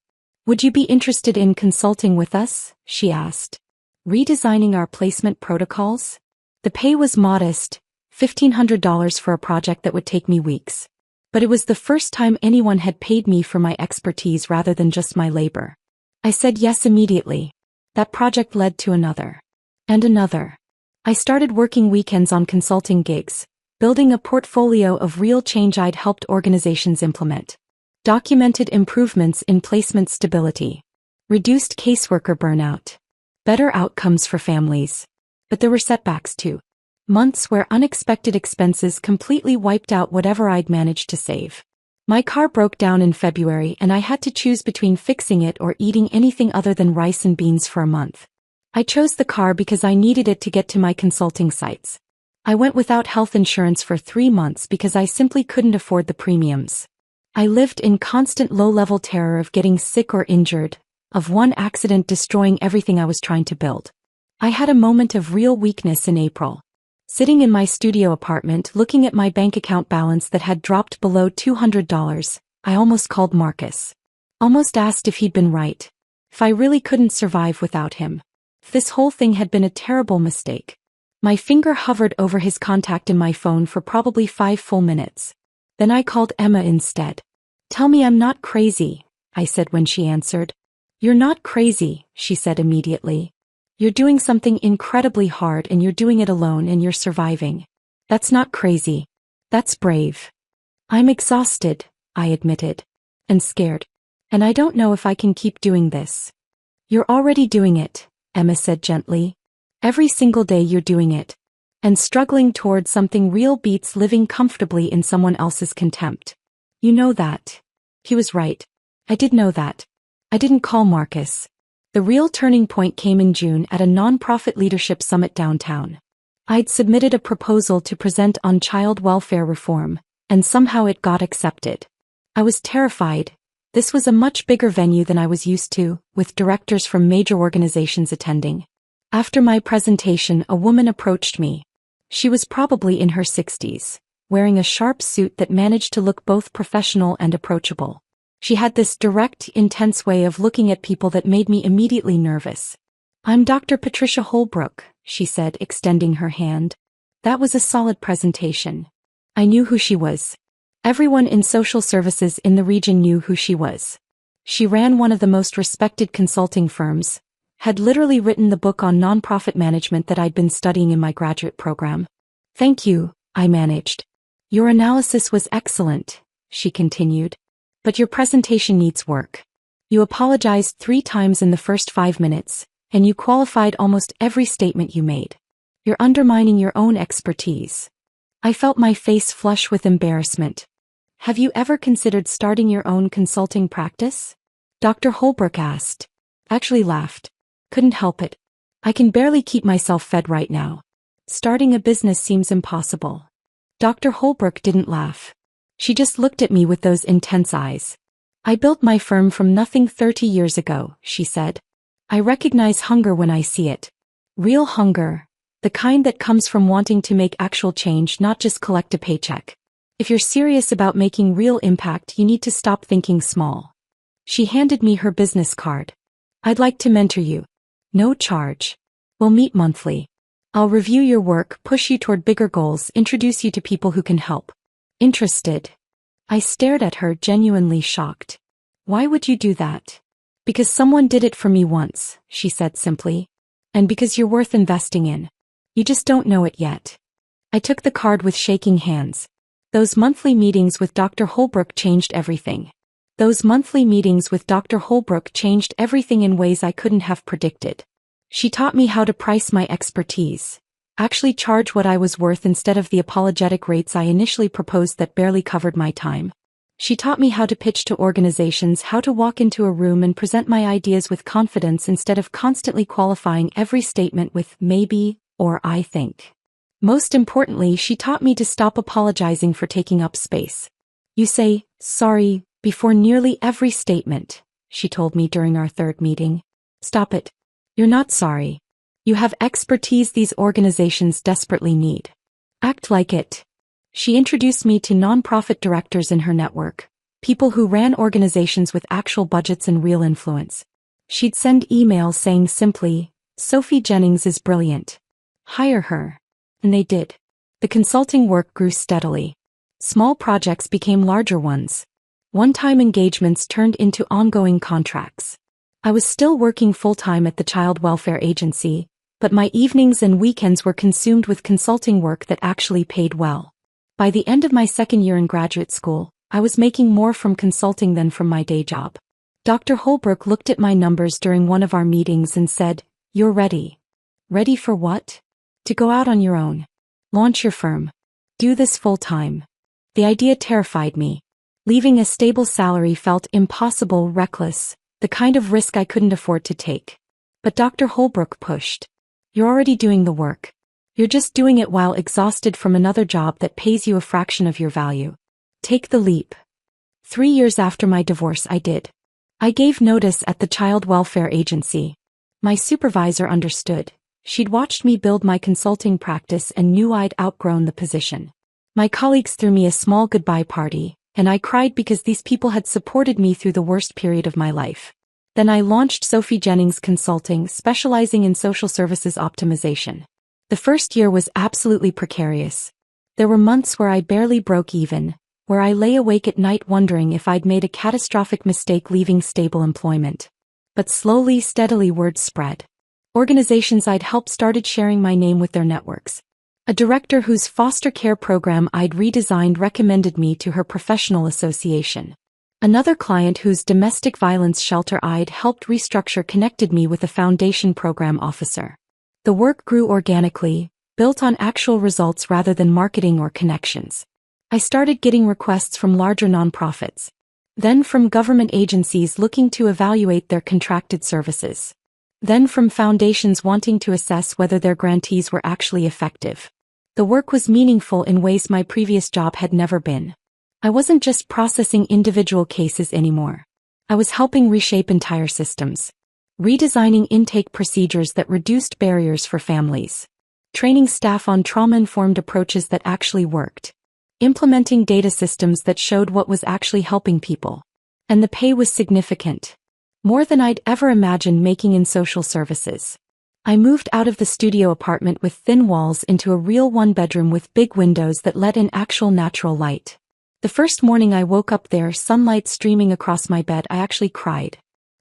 A: "Would you be interested in consulting with us?" she asked. "Redesigning our placement protocols?" The pay was modest, $1,500 for a project that would take me weeks. But it was the first time anyone had paid me for my expertise rather than just my labor. I said yes immediately. That project led to another. And another. I started working weekends on consulting gigs, building a portfolio of real change I'd helped organizations implement. Documented improvements in placement stability. Reduced caseworker burnout. Better outcomes for families. But there were setbacks too. Months where unexpected expenses completely wiped out whatever I'd managed to save. My car broke down in February and I had to choose between fixing it or eating anything other than rice and beans for a month. I chose the car because I needed it to get to my consulting sites. I went without health insurance for 3 months because I simply couldn't afford the premiums. I lived in constant low-level terror of getting sick or injured, of one accident destroying everything I was trying to build. I had a moment of real weakness in April. Sitting in my studio apartment looking at my bank account balance that had dropped below $200, I almost called Marcus. Almost asked if he'd been right. If I really couldn't survive without him. If this whole thing had been a terrible mistake. My finger hovered over his contact in my phone for probably 5 full minutes. Then I called Emma instead. "Tell me I'm not crazy," I said when she answered. "You're not crazy," she said immediately. "You're doing something incredibly hard and you're doing it alone and you're surviving. That's not crazy. That's brave." "I'm exhausted," I admitted. "And scared. And I don't know if I can keep doing this." "You're already doing it," Emma said gently. "Every single day you're doing it. And struggling toward something real beats living comfortably in someone else's contempt. You know that." He was right. I did know that. I didn't call Marcus. The real turning point came in June at a nonprofit leadership summit downtown. I'd submitted a proposal to present on child welfare reform, and somehow it got accepted. I was terrified. This was a much bigger venue than I was used to, with directors from major organizations attending. After my presentation, a woman approached me. She was probably in her 60s, wearing a sharp suit that managed to look both professional and approachable. She had this direct, intense way of looking at people that made me immediately nervous. "I'm Dr. Patricia Holbrook," she said, extending her hand. That was a solid presentation. I knew who she was. Everyone in social services in the region knew who she was. She ran one of the most respected consulting firms, had literally written the book on nonprofit management that I'd been studying in my graduate program. "Thank you," I managed. "Your analysis was excellent," she continued. "But your presentation needs work. You apologized 3 times in the first 5 minutes, and you qualified almost every statement you made. You're undermining your own expertise." I felt my face flush with embarrassment. "Have you ever considered starting your own consulting practice?" Dr. Holbrook asked. Actually laughed. "Couldn't help it. I can barely keep myself fed right now. Starting a business seems impossible." Dr. Holbrook didn't laugh. She just looked at me with those intense eyes. "I built my firm from nothing 30 years ago," she said. "I recognize hunger when I see it. Real hunger. The kind that comes from wanting to make actual change, not just collect a paycheck. If you're serious about making real impact, you need to stop thinking small." She handed me her business card. "I'd like to mentor you. No charge. We'll meet monthly. I'll review your work, push you toward bigger goals, introduce you to people who can help. Interested?" I stared at her, genuinely shocked. "Why would you do that?" "Because someone did it for me once," she said simply. "And because you're worth investing in. You just don't know it yet." I took the card with shaking hands. Those monthly meetings with Dr. Holbrook changed everything. Those monthly meetings with Dr. Holbrook changed everything in ways I couldn't have predicted. She taught me how to price my expertise. Actually charge what I was worth instead of the apologetic rates I initially proposed that barely covered my time. She taught me how to pitch to organizations, how to walk into a room and present my ideas with confidence instead of constantly qualifying every statement with maybe or I think. Most importantly, she taught me to stop apologizing for taking up space. "You say, sorry, before nearly every statement," she told me during our 3rd meeting. "Stop it. You're not sorry. You have expertise these organizations desperately need. Act like it." She introduced me to nonprofit directors in her network, people who ran organizations with actual budgets and real influence. She'd send emails saying simply, "Sophie Jennings is brilliant. Hire her." And they did. The consulting work grew steadily. Small projects became larger ones. One-time engagements turned into ongoing contracts. I was still working full-time at the child welfare agency, but my evenings and weekends were consumed with consulting work that actually paid well. By the end of my 2nd year in graduate school, I was making more from consulting than from my day job. Dr. Holbrook looked at my numbers during one of our meetings and said, "You're ready." "Ready for what?" "To go out on your own. Launch your firm. Do this full-time." The idea terrified me. Leaving a stable salary felt impossible, reckless, the kind of risk I couldn't afford to take. But Dr. Holbrook pushed. "You're already doing the work. You're just doing it while exhausted from another job that pays you a fraction of your value. Take the leap." 3 years after my divorce, I did. I gave notice at the child welfare agency. My supervisor understood. She'd watched me build my consulting practice and knew I'd outgrown the position. My colleagues threw me a small goodbye party, and I cried because these people had supported me through the worst period of my life. Then I launched Sophie Jennings Consulting, specializing in social services optimization. The first year was absolutely precarious. There were months where I barely broke even, where I lay awake at night wondering if I'd made a catastrophic mistake leaving stable employment. But slowly, steadily word spread. Organizations I'd helped started sharing my name with their networks. A director whose foster care program I'd redesigned recommended me to her professional association. Another client whose domestic violence shelter I'd helped restructure connected me with a foundation program officer. The work grew organically, built on actual results rather than marketing or connections. I started getting requests from larger nonprofits. Then from government agencies looking to evaluate their contracted services. Then from foundations wanting to assess whether their grantees were actually effective. The work was meaningful in ways my previous job had never been. I wasn't just processing individual cases anymore. I was helping reshape entire systems. Redesigning intake procedures that reduced barriers for families. Training staff on trauma-informed approaches that actually worked. Implementing data systems that showed what was actually helping people. And the pay was significant. More than I'd ever imagined making in social services. I moved out of the studio apartment with thin walls into a real one-bedroom with big windows that let in actual natural light. The first morning I woke up there, sunlight streaming across my bed, I actually cried.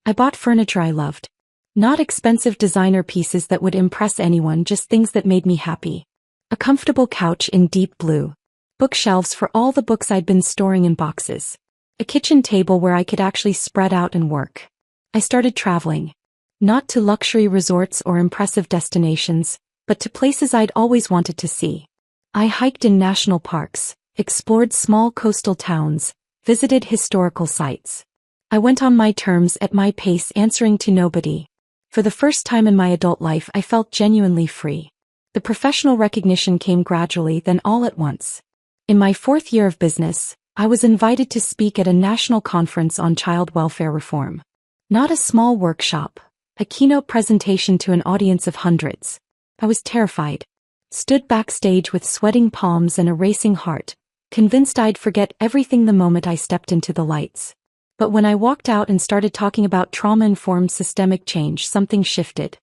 A: I bought furniture I loved. Not expensive designer pieces that would impress anyone, just things that made me happy. A comfortable couch in deep blue. Bookshelves for all the books I'd been storing in boxes. A kitchen table where I could actually spread out and work. I started traveling. Not to luxury resorts or impressive destinations, but to places I'd always wanted to see. I hiked in national parks, explored small coastal towns, visited historical sites. I went on my terms at my pace, answering to nobody. For the first time in my adult life, I felt genuinely free. The professional recognition came gradually, then all at once. In my 4th year of business, I was invited to speak at a national conference on child welfare reform. Not a small workshop, a keynote presentation to an audience of hundreds. I was terrified. Stood backstage with sweating palms and a racing heart, convinced I'd forget everything the moment I stepped into the lights. But when I walked out and started talking about trauma-informed systemic change, something shifted.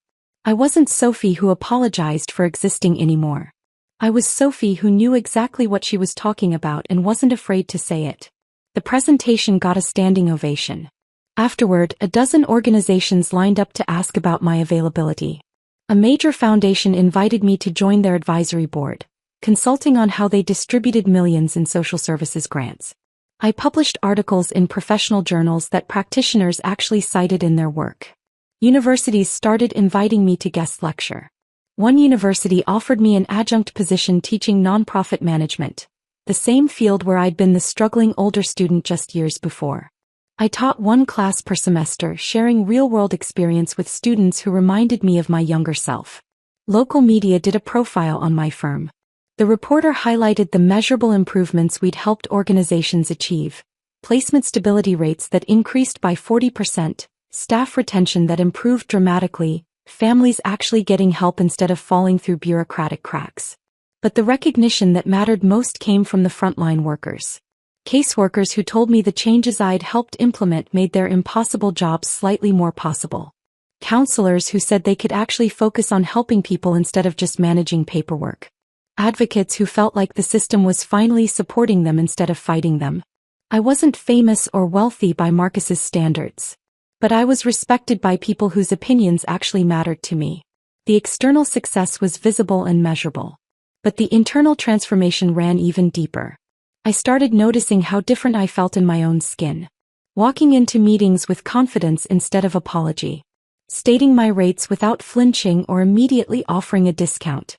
A: I wasn't Sophie who apologized for existing anymore. I was Sophie who knew exactly what she was talking about and wasn't afraid to say it. The presentation got a standing ovation. Afterward, a dozen organizations lined up to ask about my availability. A major foundation invited me to join their advisory board, consulting on how they distributed millions in social services grants. I published articles in professional journals that practitioners actually cited in their work. Universities started inviting me to guest lecture. One university offered me an adjunct position teaching nonprofit management, the same field where I'd been the struggling older student just years before. I taught one class per semester, sharing real-world experience with students who reminded me of my younger self. Local media did a profile on my firm. The reporter highlighted the measurable improvements we'd helped organizations achieve: placement stability rates that increased by 40%, staff retention that improved dramatically, families actually getting help instead of falling through bureaucratic cracks. But the recognition that mattered most came from the frontline workers. Caseworkers who told me the changes I'd helped implement made their impossible jobs slightly more possible. Counselors who said they could actually focus on helping people instead of just managing paperwork. Advocates who felt like the system was finally supporting them instead of fighting them. I wasn't famous or wealthy by Marcus's standards. But I was respected by people whose opinions actually mattered to me. The external success was visible and measurable. But the internal transformation ran even deeper. I started noticing how different I felt in my own skin. Walking into meetings with confidence instead of apology. Stating my rates without flinching or immediately offering a discount.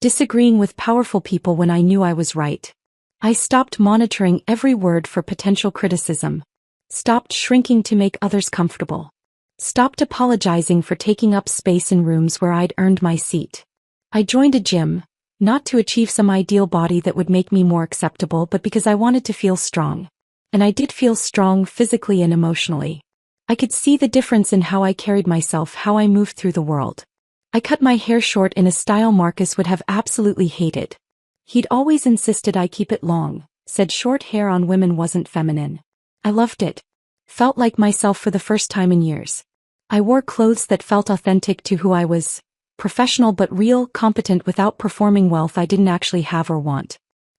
A: Disagreeing with powerful people when I knew I was right. I stopped monitoring every word for potential criticism. Stopped shrinking to make others comfortable. Stopped apologizing for taking up space in rooms where I'd earned my seat. I joined a gym. Not to achieve some ideal body that would make me more acceptable, but because I wanted to feel strong. And I did feel strong physically and emotionally. I could see the difference in how I carried myself, how I moved through the world. I cut my hair short in a style Marcus would have absolutely hated. He'd always insisted I keep it long, said short hair on women wasn't feminine. I loved it. Felt like myself for the first time in years. I wore clothes that felt authentic to who I was. Professional but real, competent without performing wealth I didn't actually have or want.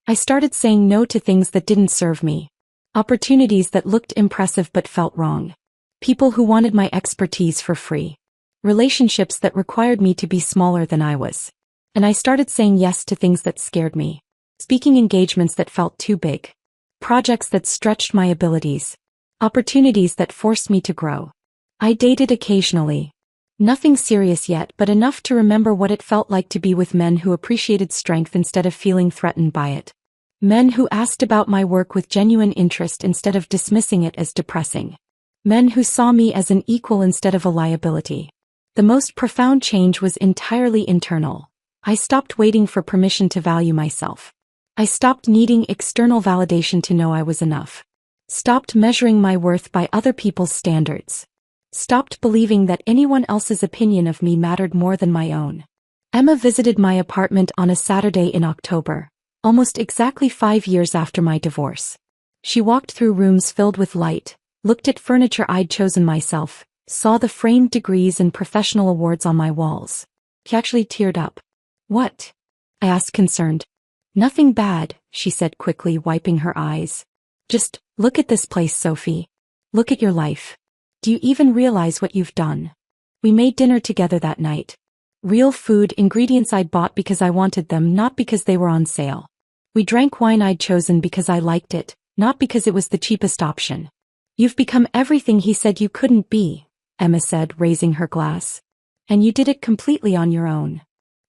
A: I started saying no to things that didn't serve me. Opportunities that looked impressive but felt wrong. People who wanted my expertise for free. Relationships that required me to be smaller than I was. And I started saying yes to things that scared me. Speaking engagements that felt too big. Projects that stretched my abilities. Opportunities that forced me to grow. I dated occasionally. Nothing serious yet, but enough to remember what it felt like to be with men who appreciated strength instead of feeling threatened by it. Men who asked about my work with genuine interest instead of dismissing it as depressing. Men who saw me as an equal instead of a liability. The most profound change was entirely internal. I stopped waiting for permission to value myself. I stopped needing external validation to know I was enough. Stopped measuring my worth by other people's standards. Stopped believing that anyone else's opinion of me mattered more than my own. Emma visited my apartment on a Saturday in October, almost exactly 5 years after my divorce. She walked through rooms filled with light, looked at furniture I'd chosen myself, saw the framed degrees and professional awards on my walls. She actually teared up. "What?" I asked, concerned. "Nothing bad," she said quickly, wiping her eyes. "Just, look at this place, Sophie. Look at your life. Do you even realize what you've done?" We made dinner together that night. Real food, ingredients I'd bought because I wanted them, not because they were on sale. We drank wine I'd chosen because I liked it, not because it was the cheapest option. "You've become everything he said you couldn't be," Emma said, raising her glass. "And you did it completely on your own."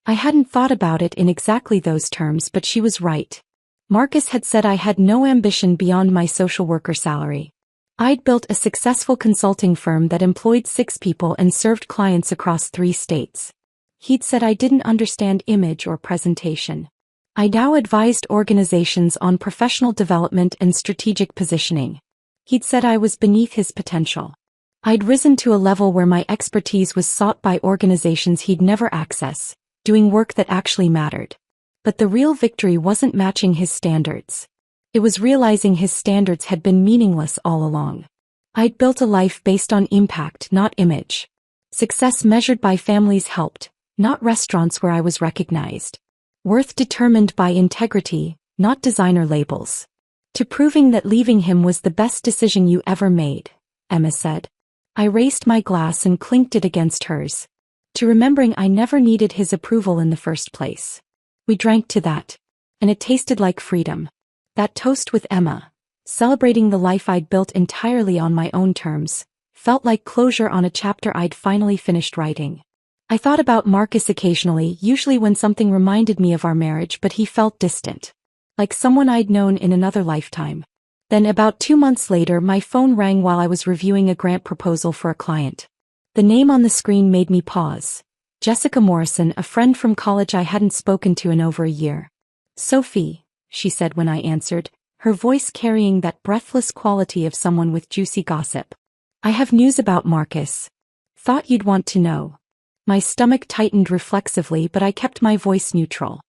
A: I hadn't thought about it in exactly those terms, but she was right. Marcus had said I had no ambition beyond my social worker salary. I'd built a successful consulting firm that employed 6 people and served clients across 3 states. He'd said I didn't understand image or presentation. I now advised organizations on professional development and strategic positioning. He'd said I was beneath his potential. I'd risen to a level where my expertise was sought by organizations he'd never access, doing work that actually mattered. But the real victory wasn't matching his standards. It was realizing his standards had been meaningless all along. I'd built a life based on impact, not image. Success measured by families helped, not restaurants where I was recognized. Worth determined by integrity, not designer labels. "To proving that leaving him was the best decision you ever made," Emma said. I raised my glass and clinked it against hers. "To remembering I never needed his approval in the first place." We drank to that. And it tasted like freedom. That toast with Emma, celebrating the life I'd built entirely on my own terms, felt like closure on a chapter I'd finally finished writing. I thought about Marcus occasionally, usually when something reminded me of our marriage, but he felt distant. Like someone I'd known in another lifetime. Then about 2 months later, my phone rang while I was reviewing a grant proposal for a client. The name on the screen made me pause. Jessica Morrison, a friend from college I hadn't spoken to in over a year. "Sophie," she said when I answered, her voice carrying that breathless quality of someone with juicy gossip. "I have news about Marcus. Thought you'd want to know." My stomach tightened reflexively, but I kept my voice neutral.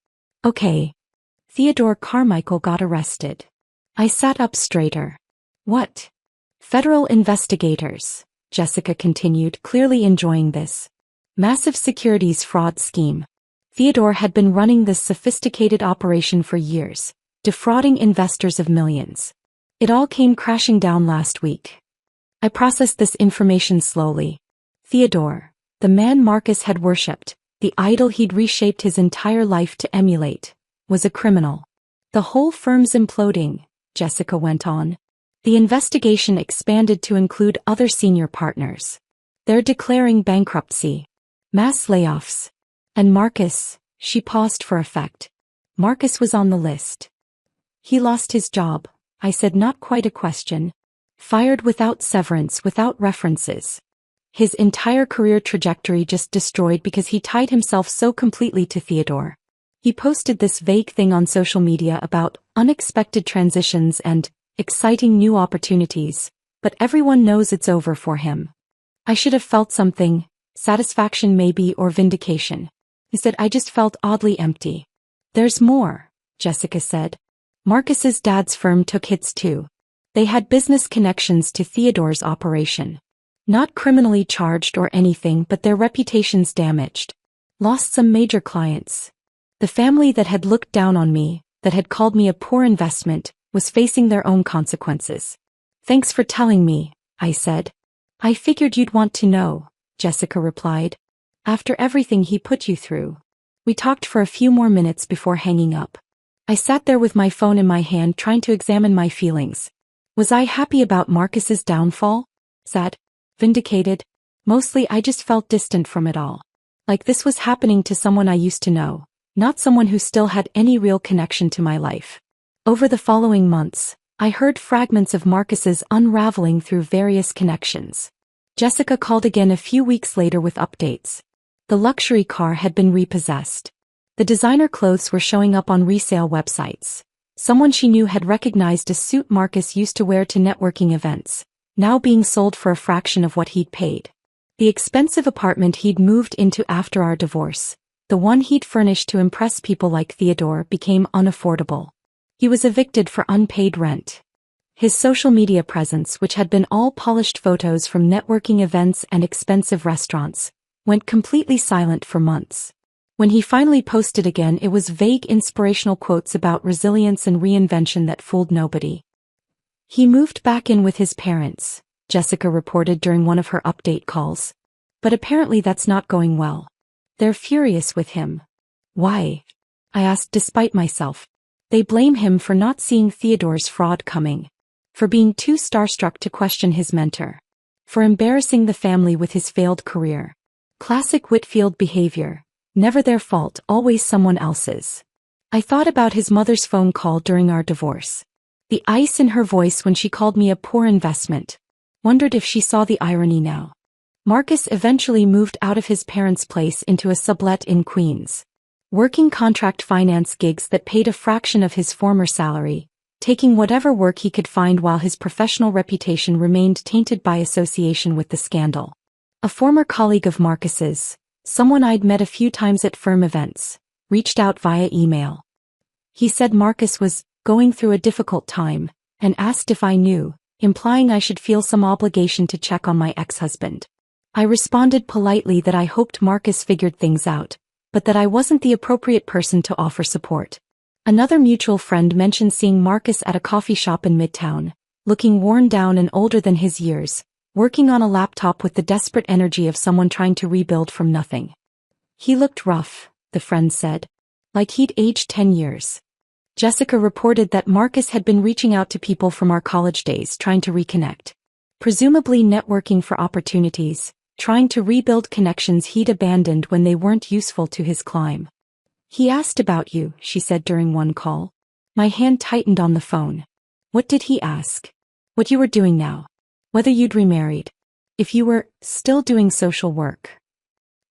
A: "Okay. Theodore Carmichael got arrested." I sat up straighter. "What?" "Federal investigators," Jessica continued, clearly enjoying this. "Massive securities fraud scheme. Theodore had been running this sophisticated operation for years, defrauding investors of millions. It all came crashing down last week." I processed this information slowly. Theodore, the man Marcus had worshipped, the idol he'd reshaped his entire life to emulate, was a criminal. "The whole firm's imploding," Jessica went on. "The investigation expanded to include other senior partners. They're declaring bankruptcy. Mass layoffs. And Marcus," she paused for effect. "Marcus was on the list." "He lost his job," I said, not quite a question. "Fired without severance, without references. His entire career trajectory just destroyed because he tied himself so completely to Theodore. He posted this vague thing on social media about unexpected transitions and exciting new opportunities, but everyone knows it's over for him. I should have felt something, satisfaction maybe, or vindication. Instead, I just felt oddly empty. "There's more," Jessica said. "Marcus's dad's firm took hits too. They had business connections to Theodore's operation. Not criminally charged or anything, but their reputations damaged. Lost some major clients. The family that had looked down on me, that had called me a poor investment, was facing their own consequences." "Thanks for telling me," I said. "I figured you'd want to know," Jessica replied. "After everything he put you through." We talked for a few more minutes before hanging up. I sat there with my phone in my hand, trying to examine my feelings. Was I happy about Marcus's downfall? Sad? Vindicated? Mostly I just felt distant from it all. Like this was happening to someone I used to know, not someone who still had any real connection to my life. Over the following months, I heard fragments of Marcus's unraveling through various connections. Jessica called again a few weeks later with updates. The luxury car had been repossessed. The designer clothes were showing up on resale websites. Someone she knew had recognized a suit Marcus used to wear to networking events, now being sold for a fraction of what he'd paid. The expensive apartment he'd moved into after our divorce, the one he'd furnished to impress people like Theodore, became unaffordable. He was evicted for unpaid rent. His social media presence, which had been all polished photos from networking events and expensive restaurants, went completely silent for months. When he finally posted again, it was vague inspirational quotes about resilience and reinvention that fooled nobody. He moved back in with his parents, Jessica reported during one of her update calls. But apparently that's not going well. They're furious with him. Why? I asked despite myself. They blame him for not seeing Theodore's fraud coming. For being too starstruck to question his mentor. For embarrassing the family with his failed career. Classic Whitfield behavior. Never their fault, always someone else's. I thought about his mother's phone call during our divorce. The ice in her voice when she called me a poor investment. Wondered if she saw the irony now. Marcus eventually moved out of his parents' place into a sublet in Queens. Working contract finance gigs that paid a fraction of his former salary. Taking whatever work he could find while his professional reputation remained tainted by association with the scandal. A former colleague of Marcus's, someone I'd met a few times at firm events, reached out via email. He said Marcus was going through a difficult time, and asked if I knew, implying I should feel some obligation to check on my ex-husband. I responded politely that I hoped Marcus figured things out, but that I wasn't the appropriate person to offer support. Another mutual friend mentioned seeing Marcus at a coffee shop in Midtown, looking worn down and older than his years, working on a laptop with the desperate energy of someone trying to rebuild from nothing. He looked rough, the friend said. Like he'd aged 10 years. Jessica reported that Marcus had been reaching out to people from our college days trying to reconnect. Presumably networking for opportunities, trying to rebuild connections he'd abandoned when they weren't useful to his climb. He asked about you, she said during one call. My hand tightened on the phone. What did he ask? What you were doing now? Whether you'd remarried. If you were still doing social work.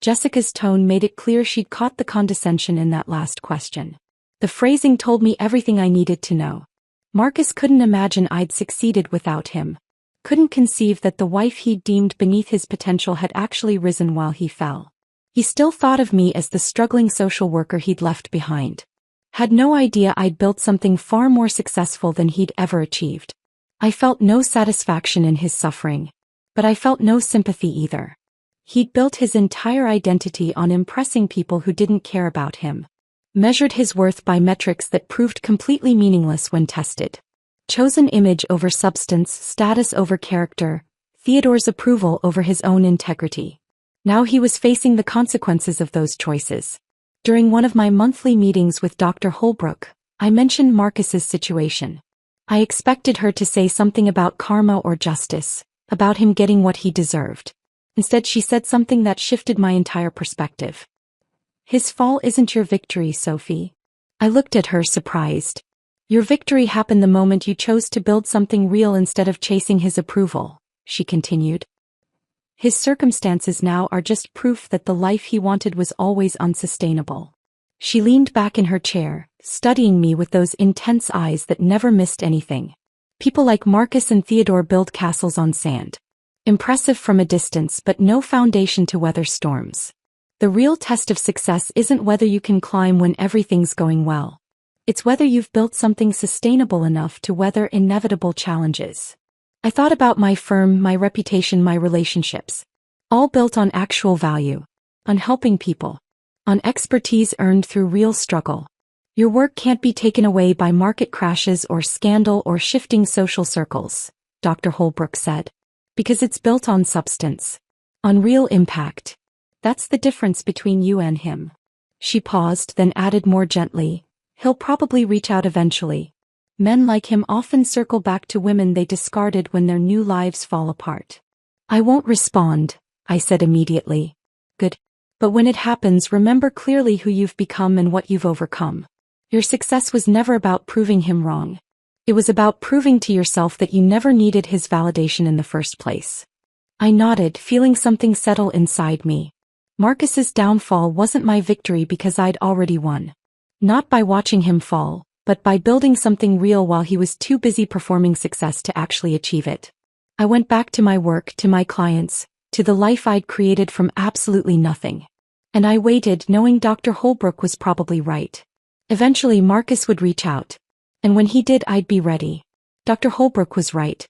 A: Jessica's tone made it clear she'd caught the condescension in that last question. The phrasing told me everything I needed to know. Marcus couldn't imagine I'd succeeded without him. Couldn't conceive that the wife he'd deemed beneath his potential had actually risen while he fell. He still thought of me as the struggling social worker he'd left behind. Had no idea I'd built something far more successful than he'd ever achieved. I felt no satisfaction in his suffering. But I felt no sympathy either. He'd built his entire identity on impressing people who didn't care about him. Measured his worth by metrics that proved completely meaningless when tested. Chosen image over substance, status over character, Theodore's approval over his own integrity. Now he was facing the consequences of those choices. During one of my monthly meetings with Dr. Holbrook, I mentioned Marcus's situation. I expected her to say something about karma or justice, about him getting what he deserved. Instead, she said something that shifted my entire perspective. His fall isn't your victory, Sophie. I looked at her surprised. Your victory happened the moment you chose to build something real instead of chasing his approval, she continued. His circumstances now are just proof that the life he wanted was always unsustainable. She leaned back in her chair, studying me with those intense eyes that never missed anything. People like Marcus and Theodore build castles on sand. Impressive from a distance but no foundation to weather storms. The real test of success isn't whether you can climb when everything's going well. It's whether you've built something sustainable enough to weather inevitable challenges. I thought about my firm, my reputation, my relationships. All built on actual value. On helping people. On expertise earned through real struggle. Your work can't be taken away by market crashes or scandal or shifting social circles, Dr. Holbrook said. Because it's built on substance. On real impact. That's the difference between you and him. She paused, then added more gently. He'll probably reach out eventually. Men like him often circle back to women they discarded when their new lives fall apart. I won't respond, I said immediately. Good. But when it happens, remember clearly who you've become and what you've overcome. Your success was never about proving him wrong. It was about proving to yourself that you never needed his validation in the first place. I nodded, feeling something settle inside me. Marcus's downfall wasn't my victory because I'd already won. Not by watching him fall, but by building something real while he was too busy performing success to actually achieve it. I went back to my work, to my clients, to the life I'd created from absolutely nothing. And I waited, knowing Dr. Holbrook was probably right. Eventually Marcus would reach out. And when he did, I'd be ready. Dr. Holbrook was right.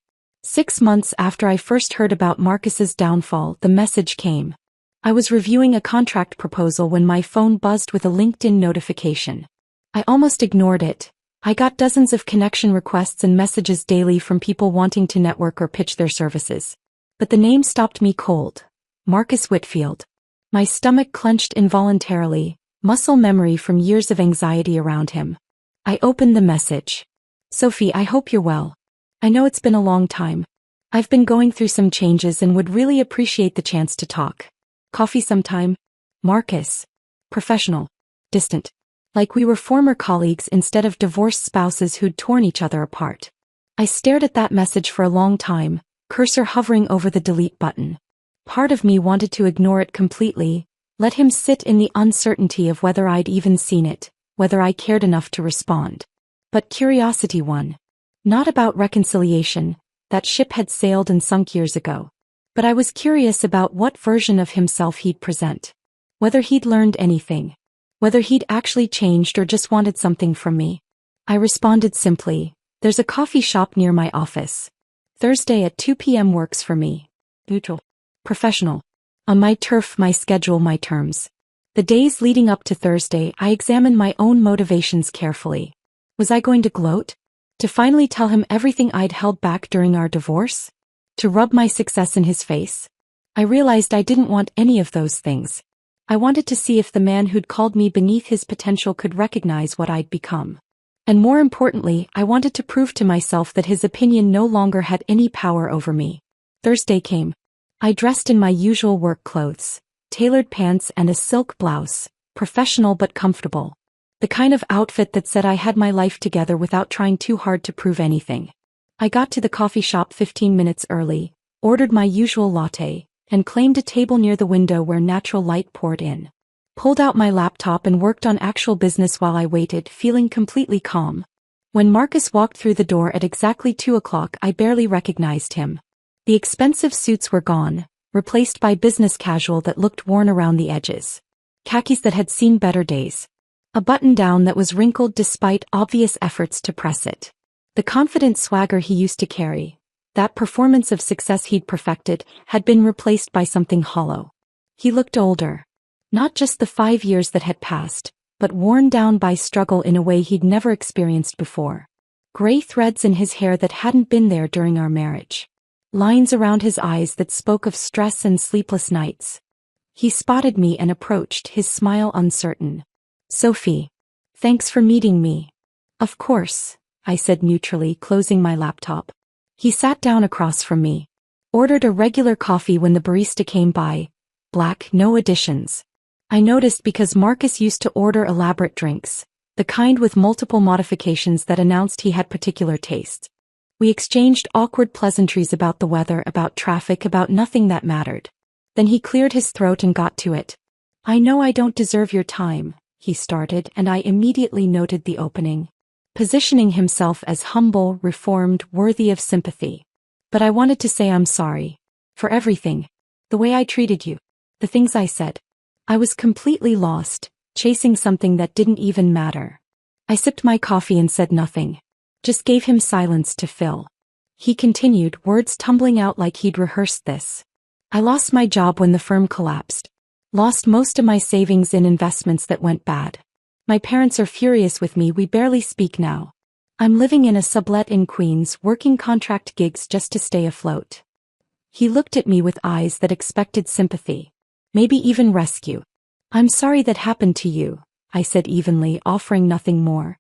A: 6 months after I first heard about Marcus's downfall, the message came. I was reviewing a contract proposal when my phone buzzed with a LinkedIn notification. I almost ignored it. I got dozens of connection requests and messages daily from people wanting to network or pitch their services. But the name stopped me cold. Marcus Whitfield. My stomach clenched involuntarily, muscle memory from years of anxiety around him. I opened the message. Sophie, I hope you're well. I know it's been a long time. I've been going through some changes and would really appreciate the chance to talk. Coffee sometime? Marcus. Professional. Distant. Like we were former colleagues instead of divorced spouses who'd torn each other apart. I stared at that message for a long time, cursor hovering over the delete button. Part of me wanted to ignore it completely, let him sit in the uncertainty of whether I'd even seen it, whether I cared enough to respond. But curiosity won. Not about reconciliation, that ship had sailed and sunk years ago. But I was curious about what version of himself he'd present. Whether he'd learned anything. Whether he'd actually changed or just wanted something from me. I responded simply, there's a coffee shop near my office. Thursday at 2 p.m. works for me. Neutral. Professional. On my turf, my schedule, my terms. The days leading up to Thursday, I examined my own motivations carefully. Was I going to gloat? To finally tell him everything I'd held back during our divorce? To rub my success in his face? I realized I didn't want any of those things. I wanted to see if the man who'd called me beneath his potential could recognize what I'd become. And more importantly, I wanted to prove to myself that his opinion no longer had any power over me. Thursday came. I dressed in my usual work clothes, tailored pants and a silk blouse, professional but comfortable. The kind of outfit that said I had my life together without trying too hard to prove anything. I got to the coffee shop 15 minutes early, ordered my usual latte, and claimed a table near the window where natural light poured in. Pulled out my laptop and worked on actual business while I waited, feeling completely calm. When Marcus walked through the door at exactly 2 o'clock, I barely recognized him. The expensive suits were gone, replaced by business casual that looked worn around the edges. Khakis that had seen better days. A button-down that was wrinkled despite obvious efforts to press it. The confident swagger he used to carry, that performance of success he'd perfected, had been replaced by something hollow. He looked older. Not just the 5 years that had passed, but worn down by struggle in a way he'd never experienced before. Gray threads in his hair that hadn't been there during our marriage. Lines around his eyes that spoke of stress and sleepless nights. He spotted me and approached, his smile uncertain. Sophie. Thanks for meeting me. Of course, I said neutrally, closing my laptop. He sat down across from me. Ordered a regular coffee when the barista came by. Black, no additions. I noticed because Marcus used to order elaborate drinks, the kind with multiple modifications that announced he had particular tastes. We exchanged awkward pleasantries about the weather, about traffic, about nothing that mattered. Then he cleared his throat and got to it. I know I don't deserve your time, he started, and I immediately noted the opening. Positioning himself as humble, reformed, worthy of sympathy. But I wanted to say I'm sorry. For everything. The way I treated you. The things I said. I was completely lost, chasing something that didn't even matter. I sipped my coffee and said nothing. Just gave him silence to fill. He continued, words tumbling out like he'd rehearsed this. I lost my job when the firm collapsed. Lost most of my savings in investments that went bad. My parents are furious with me, we barely speak now. I'm living in a sublet in Queens, working contract gigs just to stay afloat. He looked at me with eyes that expected sympathy. Maybe even rescue. I'm sorry that happened to you, I said evenly, offering nothing more.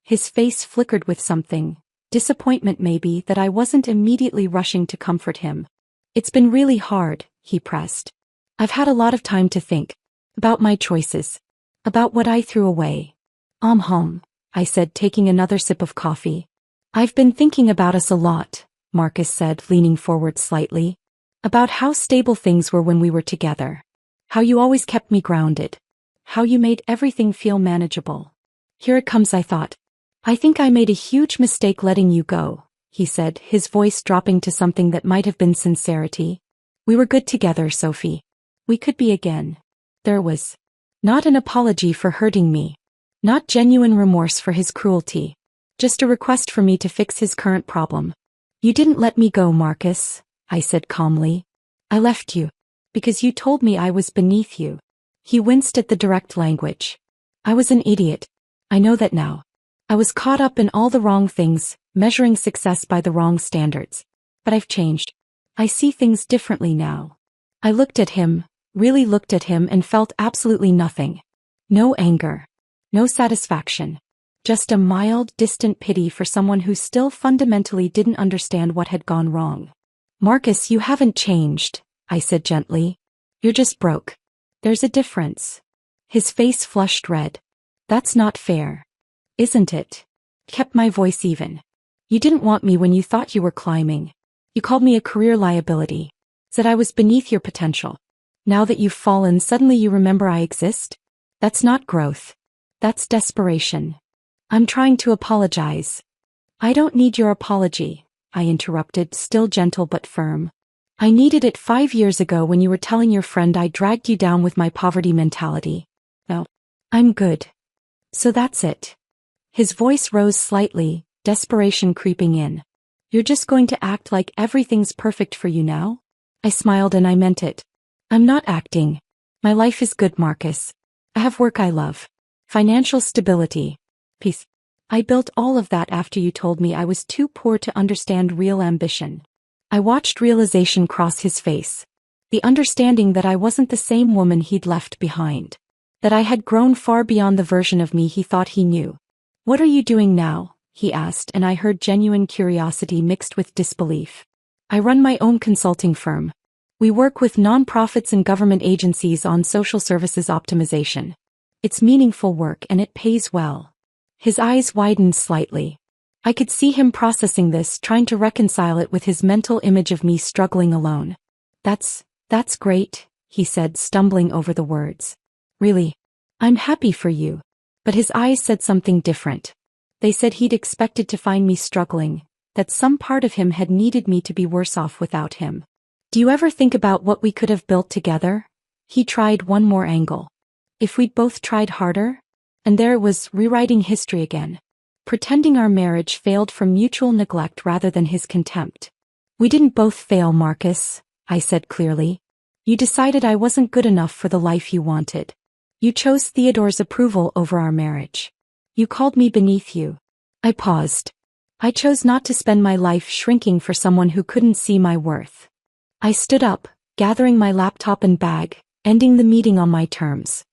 A: His face flickered with something, disappointment maybe, that I wasn't immediately rushing to comfort him. It's been really hard, he pressed. I've had a lot of time to think. About my choices. About what I threw away. I said, taking another sip of coffee. I've been thinking about us a lot, Marcus said, leaning forward slightly. About how stable things were when we were together. How you always kept me grounded. How you made everything feel manageable. Here it comes, I thought. I think I made a huge mistake letting you go, he said, his voice dropping to something that might have been sincerity. We were good together, Sophie. We could be again. There was not an apology for hurting me. Not genuine remorse for his cruelty. Just a request for me to fix his current problem. You didn't let me go, Marcus, I said calmly. I left you. Because you told me I was beneath you. He winced at the direct language. I was an idiot. I know that now. I was caught up in all the wrong things, measuring success by the wrong standards. But I've changed. I see things differently now. I looked at him, really looked at him, and felt absolutely nothing. No anger. No satisfaction. Just a mild, distant pity for someone who still fundamentally didn't understand what had gone wrong. Marcus, you haven't changed, I said gently. You're just broke. There's a difference. His face flushed red. That's not fair. Isn't it? Kept my voice even. You didn't want me when you thought you were climbing. You called me a career liability. Said I was beneath your potential. Now that you've fallen, suddenly you remember I exist? That's not growth. That's desperation. I'm trying to apologize. I don't need your apology, I interrupted, still gentle but firm. I needed it 5 years ago when you were telling your friend I dragged you down with my poverty mentality. Well, I'm good. So that's it. His voice rose slightly, desperation creeping in. You're just going to act like everything's perfect for you now? I smiled and I meant it. I'm not acting. My life is good, Marcus. I have work I love. Financial stability. Peace. I built all of that after you told me I was too poor to understand real ambition. I watched realization cross his face. The understanding that I wasn't the same woman he'd left behind. That I had grown far beyond the version of me he thought he knew. What are you doing now? He asked, and I heard genuine curiosity mixed with disbelief. I run my own consulting firm. We work with nonprofits and government agencies on social services optimization. It's meaningful work and it pays well. His eyes widened slightly. I could see him processing this, trying to reconcile it with his mental image of me struggling alone. That's great, he said, stumbling over the words. Really? I'm happy for you. But his eyes said something different. They said he'd expected to find me struggling, that some part of him had needed me to be worse off without him. Do you ever think about what we could have built together? He tried one more angle. If we'd both tried harder? And there it was, rewriting history again. Pretending our marriage failed from mutual neglect rather than his contempt. We didn't both fail, Marcus, I said clearly. You decided I wasn't good enough for the life you wanted. You chose Theodore's approval over our marriage. You called me beneath you. I paused. I chose not to spend my life shrinking for someone who couldn't see my worth. I stood up, gathering my laptop and bag, ending the meeting on my terms.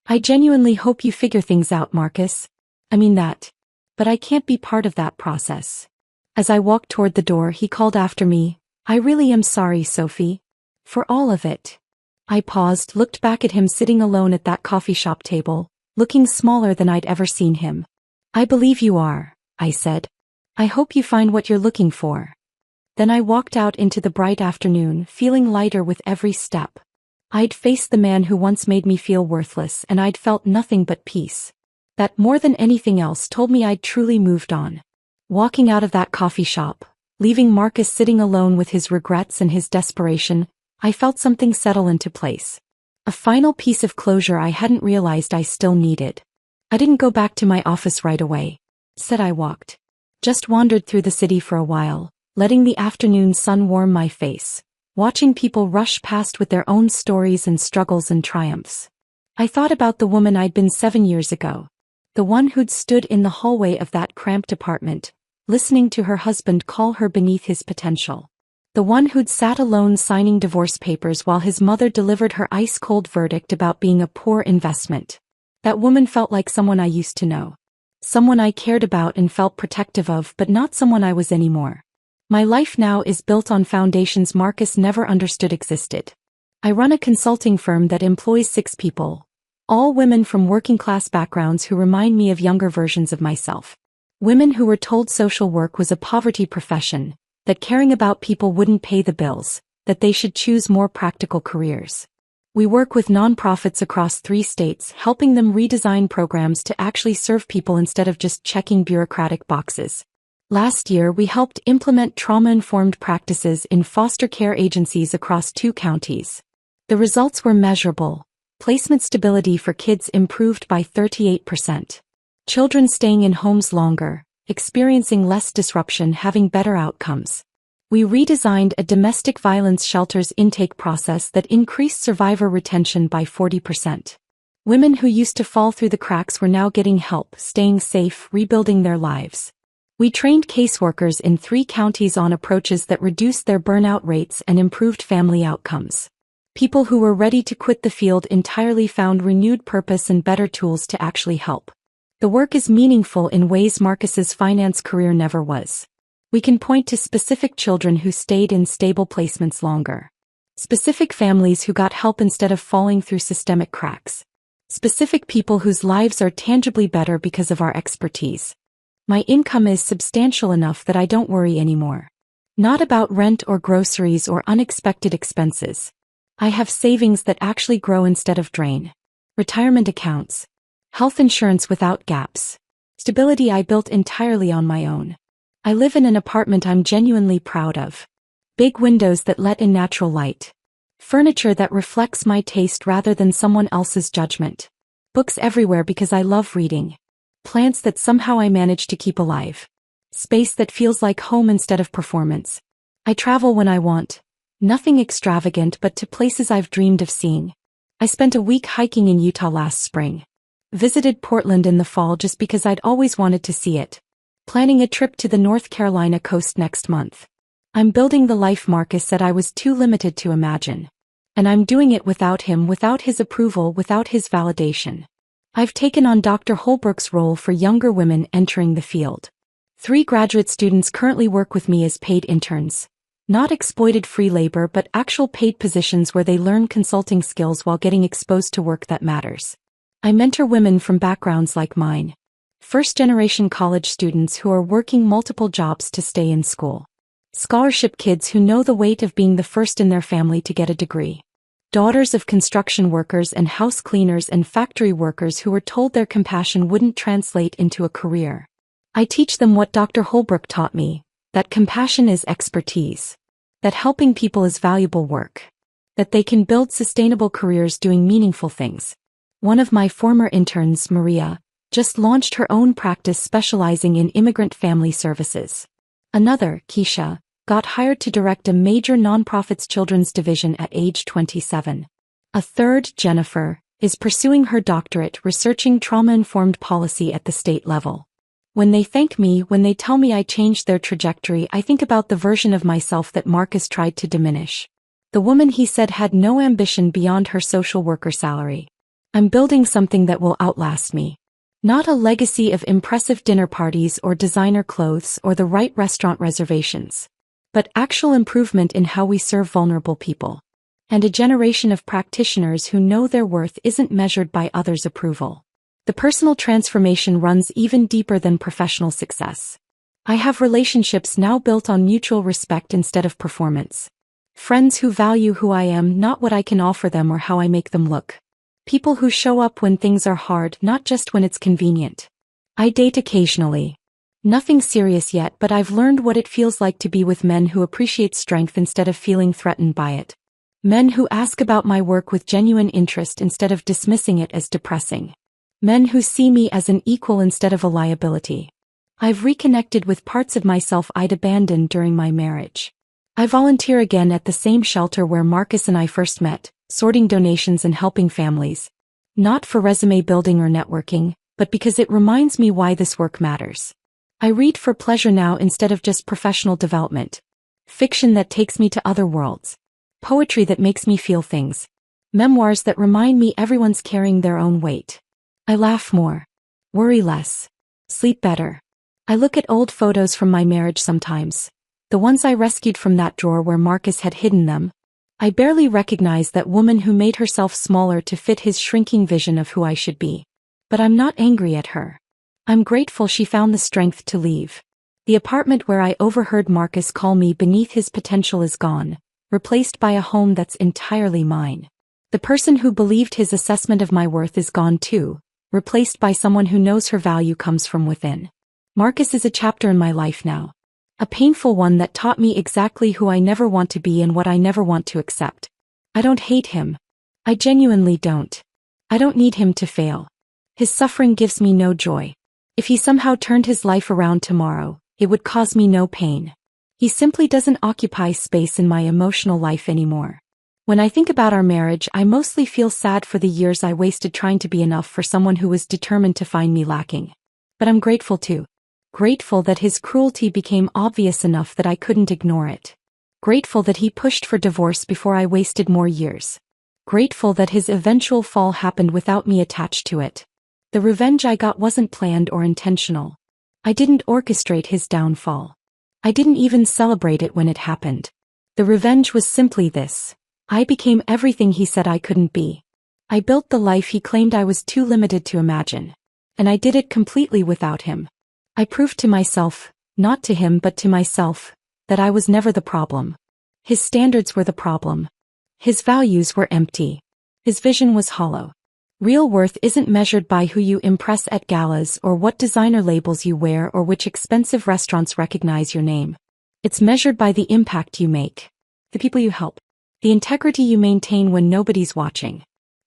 A: I genuinely hope you figure things out, Marcus. I mean that. But I can't be part of that process. As I walked toward the door, he called after me, I really am sorry, Sophie. For all of it. I paused, looked back at him sitting alone at that coffee shop table, looking smaller than I'd ever seen him. I believe you are, I said. I hope you find what you're looking for. Then I walked out into the bright afternoon, feeling lighter with every step. I'd faced the man who once made me feel worthless, and I'd felt nothing but peace. That more than anything else told me I'd truly moved on. Walking out of that coffee shop, leaving Marcus sitting alone with his regrets and his desperation, I felt something settle into place. A final piece of closure I hadn't realized I still needed. I didn't go back to my office right away. Instead I walked. Just wandered through the city for a while, letting the afternoon sun warm my face, watching people rush past with their own stories and struggles and triumphs. I thought about the woman I'd been 7 years ago. The one who'd stood in the hallway of that cramped apartment, listening to her husband call her beneath his potential. The one who'd sat alone signing divorce papers while his mother delivered her ice-cold verdict about being a poor investment. That woman felt like someone I used to know. Someone I cared about and felt protective of, but not someone I was anymore. My life now is built on foundations Marcus never understood existed. I run a consulting firm that employs 6 people. All women from working-class backgrounds who remind me of younger versions of myself. Women who were told social work was a poverty profession, that caring about people wouldn't pay the bills, that they should choose more practical careers. We work with nonprofits across 3 states, helping them redesign programs to actually serve people instead of just checking bureaucratic boxes. Last year, we helped implement trauma-informed practices in foster care agencies across 2 counties. The results were measurable. Placement stability for kids improved by 38%. Children staying in homes longer, experiencing less disruption, having better outcomes. We redesigned a domestic violence shelter's intake process that increased survivor retention by 40%. Women who used to fall through the cracks were now getting help, staying safe, rebuilding their lives. We trained caseworkers in 3 counties on approaches that reduced their burnout rates and improved family outcomes. People who were ready to quit the field entirely found renewed purpose and better tools to actually help. The work is meaningful in ways Marcus's finance career never was. We can point to specific children who stayed in stable placements longer. Specific families who got help instead of falling through systemic cracks. Specific people whose lives are tangibly better because of our expertise. My income is substantial enough that I don't worry anymore. Not about rent or groceries or unexpected expenses. I have savings that actually grow instead of drain. Retirement accounts. Health insurance without gaps. Stability I built entirely on my own. I live in an apartment I'm genuinely proud of. Big windows that let in natural light. Furniture that reflects my taste rather than someone else's judgment. Books everywhere because I love reading. Plants that somehow I manage to keep alive. Space that feels like home instead of performance. I travel when I want. Nothing extravagant, but to places I've dreamed of seeing. I spent a week hiking in Utah last spring. Visited Portland in the fall just because I'd always wanted to see it. Planning a trip to the North Carolina coast next month. I'm building the life Marcus said I was too limited to imagine. And I'm doing it without him, without his approval, without his validation. I've taken on Dr. Holbrook's role for younger women entering the field. 3 graduate students currently work with me as paid interns. Not exploited free labor, but actual paid positions where they learn consulting skills while getting exposed to work that matters. I mentor women from backgrounds like mine. First-generation college students who are working multiple jobs to stay in school. Scholarship kids who know the weight of being the first in their family to get a degree. Daughters of construction workers and house cleaners and factory workers who were told their compassion wouldn't translate into a career. I teach them what Dr. Holbrook taught me, that compassion is expertise. That helping people is valuable work. That they can build sustainable careers doing meaningful things. One of my former interns, Maria, just launched her own practice specializing in immigrant family services. Another, Keisha, got hired to direct a major nonprofit's children's division at age 27. A third, Jennifer, is pursuing her doctorate researching trauma-informed policy at the state level. When they thank me, when they tell me I changed their trajectory, I think about the version of myself that Marcus tried to diminish. The woman he said had no ambition beyond her social worker salary. I'm building something that will outlast me. Not a legacy of impressive dinner parties or designer clothes or the right restaurant reservations. But actual improvement in how we serve vulnerable people. And a generation of practitioners who know their worth isn't measured by others' approval. The personal transformation runs even deeper than professional success. I have relationships now built on mutual respect instead of performance. Friends who value who I am, not what I can offer them or how I make them look. People who show up when things are hard, not just when it's convenient. I date occasionally. Nothing serious yet, but I've learned what it feels like to be with men who appreciate strength instead of feeling threatened by it. Men who ask about my work with genuine interest instead of dismissing it as depressing. Men who see me as an equal instead of a liability. I've reconnected with parts of myself I'd abandoned during my marriage. I volunteer again at the same shelter where Marcus and I first met, sorting donations and helping families. Not for resume building or networking, but because it reminds me why this work matters. I read for pleasure now instead of just professional development. Fiction that takes me to other worlds. Poetry that makes me feel things. Memoirs that remind me everyone's carrying their own weight. I laugh more. Worry less. Sleep better. I look at old photos from my marriage sometimes. The ones I rescued from that drawer where Marcus had hidden them. I barely recognize that woman who made herself smaller to fit his shrinking vision of who I should be. But I'm not angry at her. I'm grateful she found the strength to leave. The apartment where I overheard Marcus call me beneath his potential is gone, replaced by a home that's entirely mine. The person who believed his assessment of my worth is gone too, replaced by someone who knows her value comes from within. Marcus is a chapter in my life now. A painful one that taught me exactly who I never want to be and what I never want to accept. I don't hate him. I genuinely don't. I don't need him to fail. His suffering gives me no joy. If he somehow turned his life around tomorrow, it would cause me no pain. He simply doesn't occupy space in my emotional life anymore. When I think about our marriage, I mostly feel sad for the years I wasted trying to be enough for someone who was determined to find me lacking. But I'm grateful too. Grateful that his cruelty became obvious enough that I couldn't ignore it. Grateful that he pushed for divorce before I wasted more years. Grateful that his eventual fall happened without me attached to it. The revenge I got wasn't planned or intentional. I didn't orchestrate his downfall. I didn't even celebrate it when it happened. The revenge was simply this. I became everything he said I couldn't be. I built the life he claimed I was too limited to imagine. And I did it completely without him. I proved to myself, not to him but to myself, that I was never the problem. His standards were the problem. His values were empty. His vision was hollow. Real worth isn't measured by who you impress at galas or what designer labels you wear or which expensive restaurants recognize your name. It's measured by the impact you make. The people you help. The integrity you maintain when nobody's watching.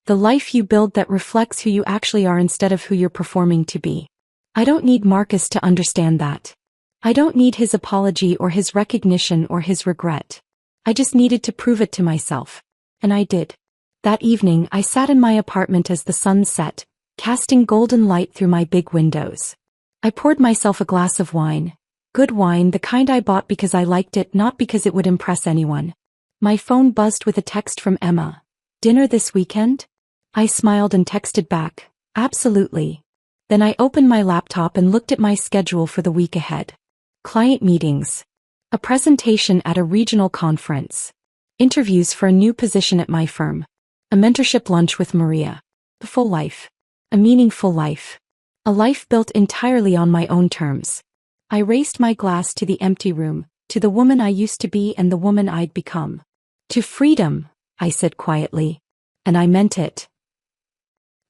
A: The life you build that reflects who you actually are instead of who you're performing to be. I don't need Marcus to understand that. I don't need his apology or his recognition or his regret. I just needed to prove it to myself. And I did. That evening, I sat in my apartment as the sun set, casting golden light through my big windows. I poured myself a glass of wine. Good wine, the kind I bought because I liked it, not because it would impress anyone. My phone buzzed with a text from Emma. Dinner this weekend? I smiled and texted back, absolutely. Then I opened my laptop and looked at my schedule for the week ahead. Client meetings. A presentation at a regional conference. Interviews for a new position at my firm. A mentorship lunch with Maria. A full life. A meaningful life. A life built entirely on my own terms. I raised my glass to the empty room, to the woman I used to be and the woman I'd become. To freedom, I said quietly. And I meant it.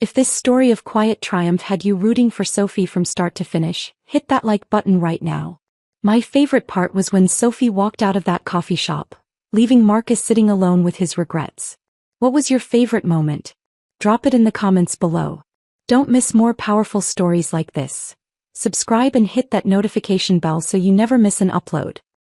A: If this story of quiet triumph had you rooting for Sophie from start to finish, hit that like button right now. My favorite part was when Sophie walked out of that coffee shop, leaving Marcus sitting alone with his regrets. What was your favorite moment? Drop it in the comments below. Don't miss more powerful stories like this. Subscribe and hit that notification bell so you never miss an upload.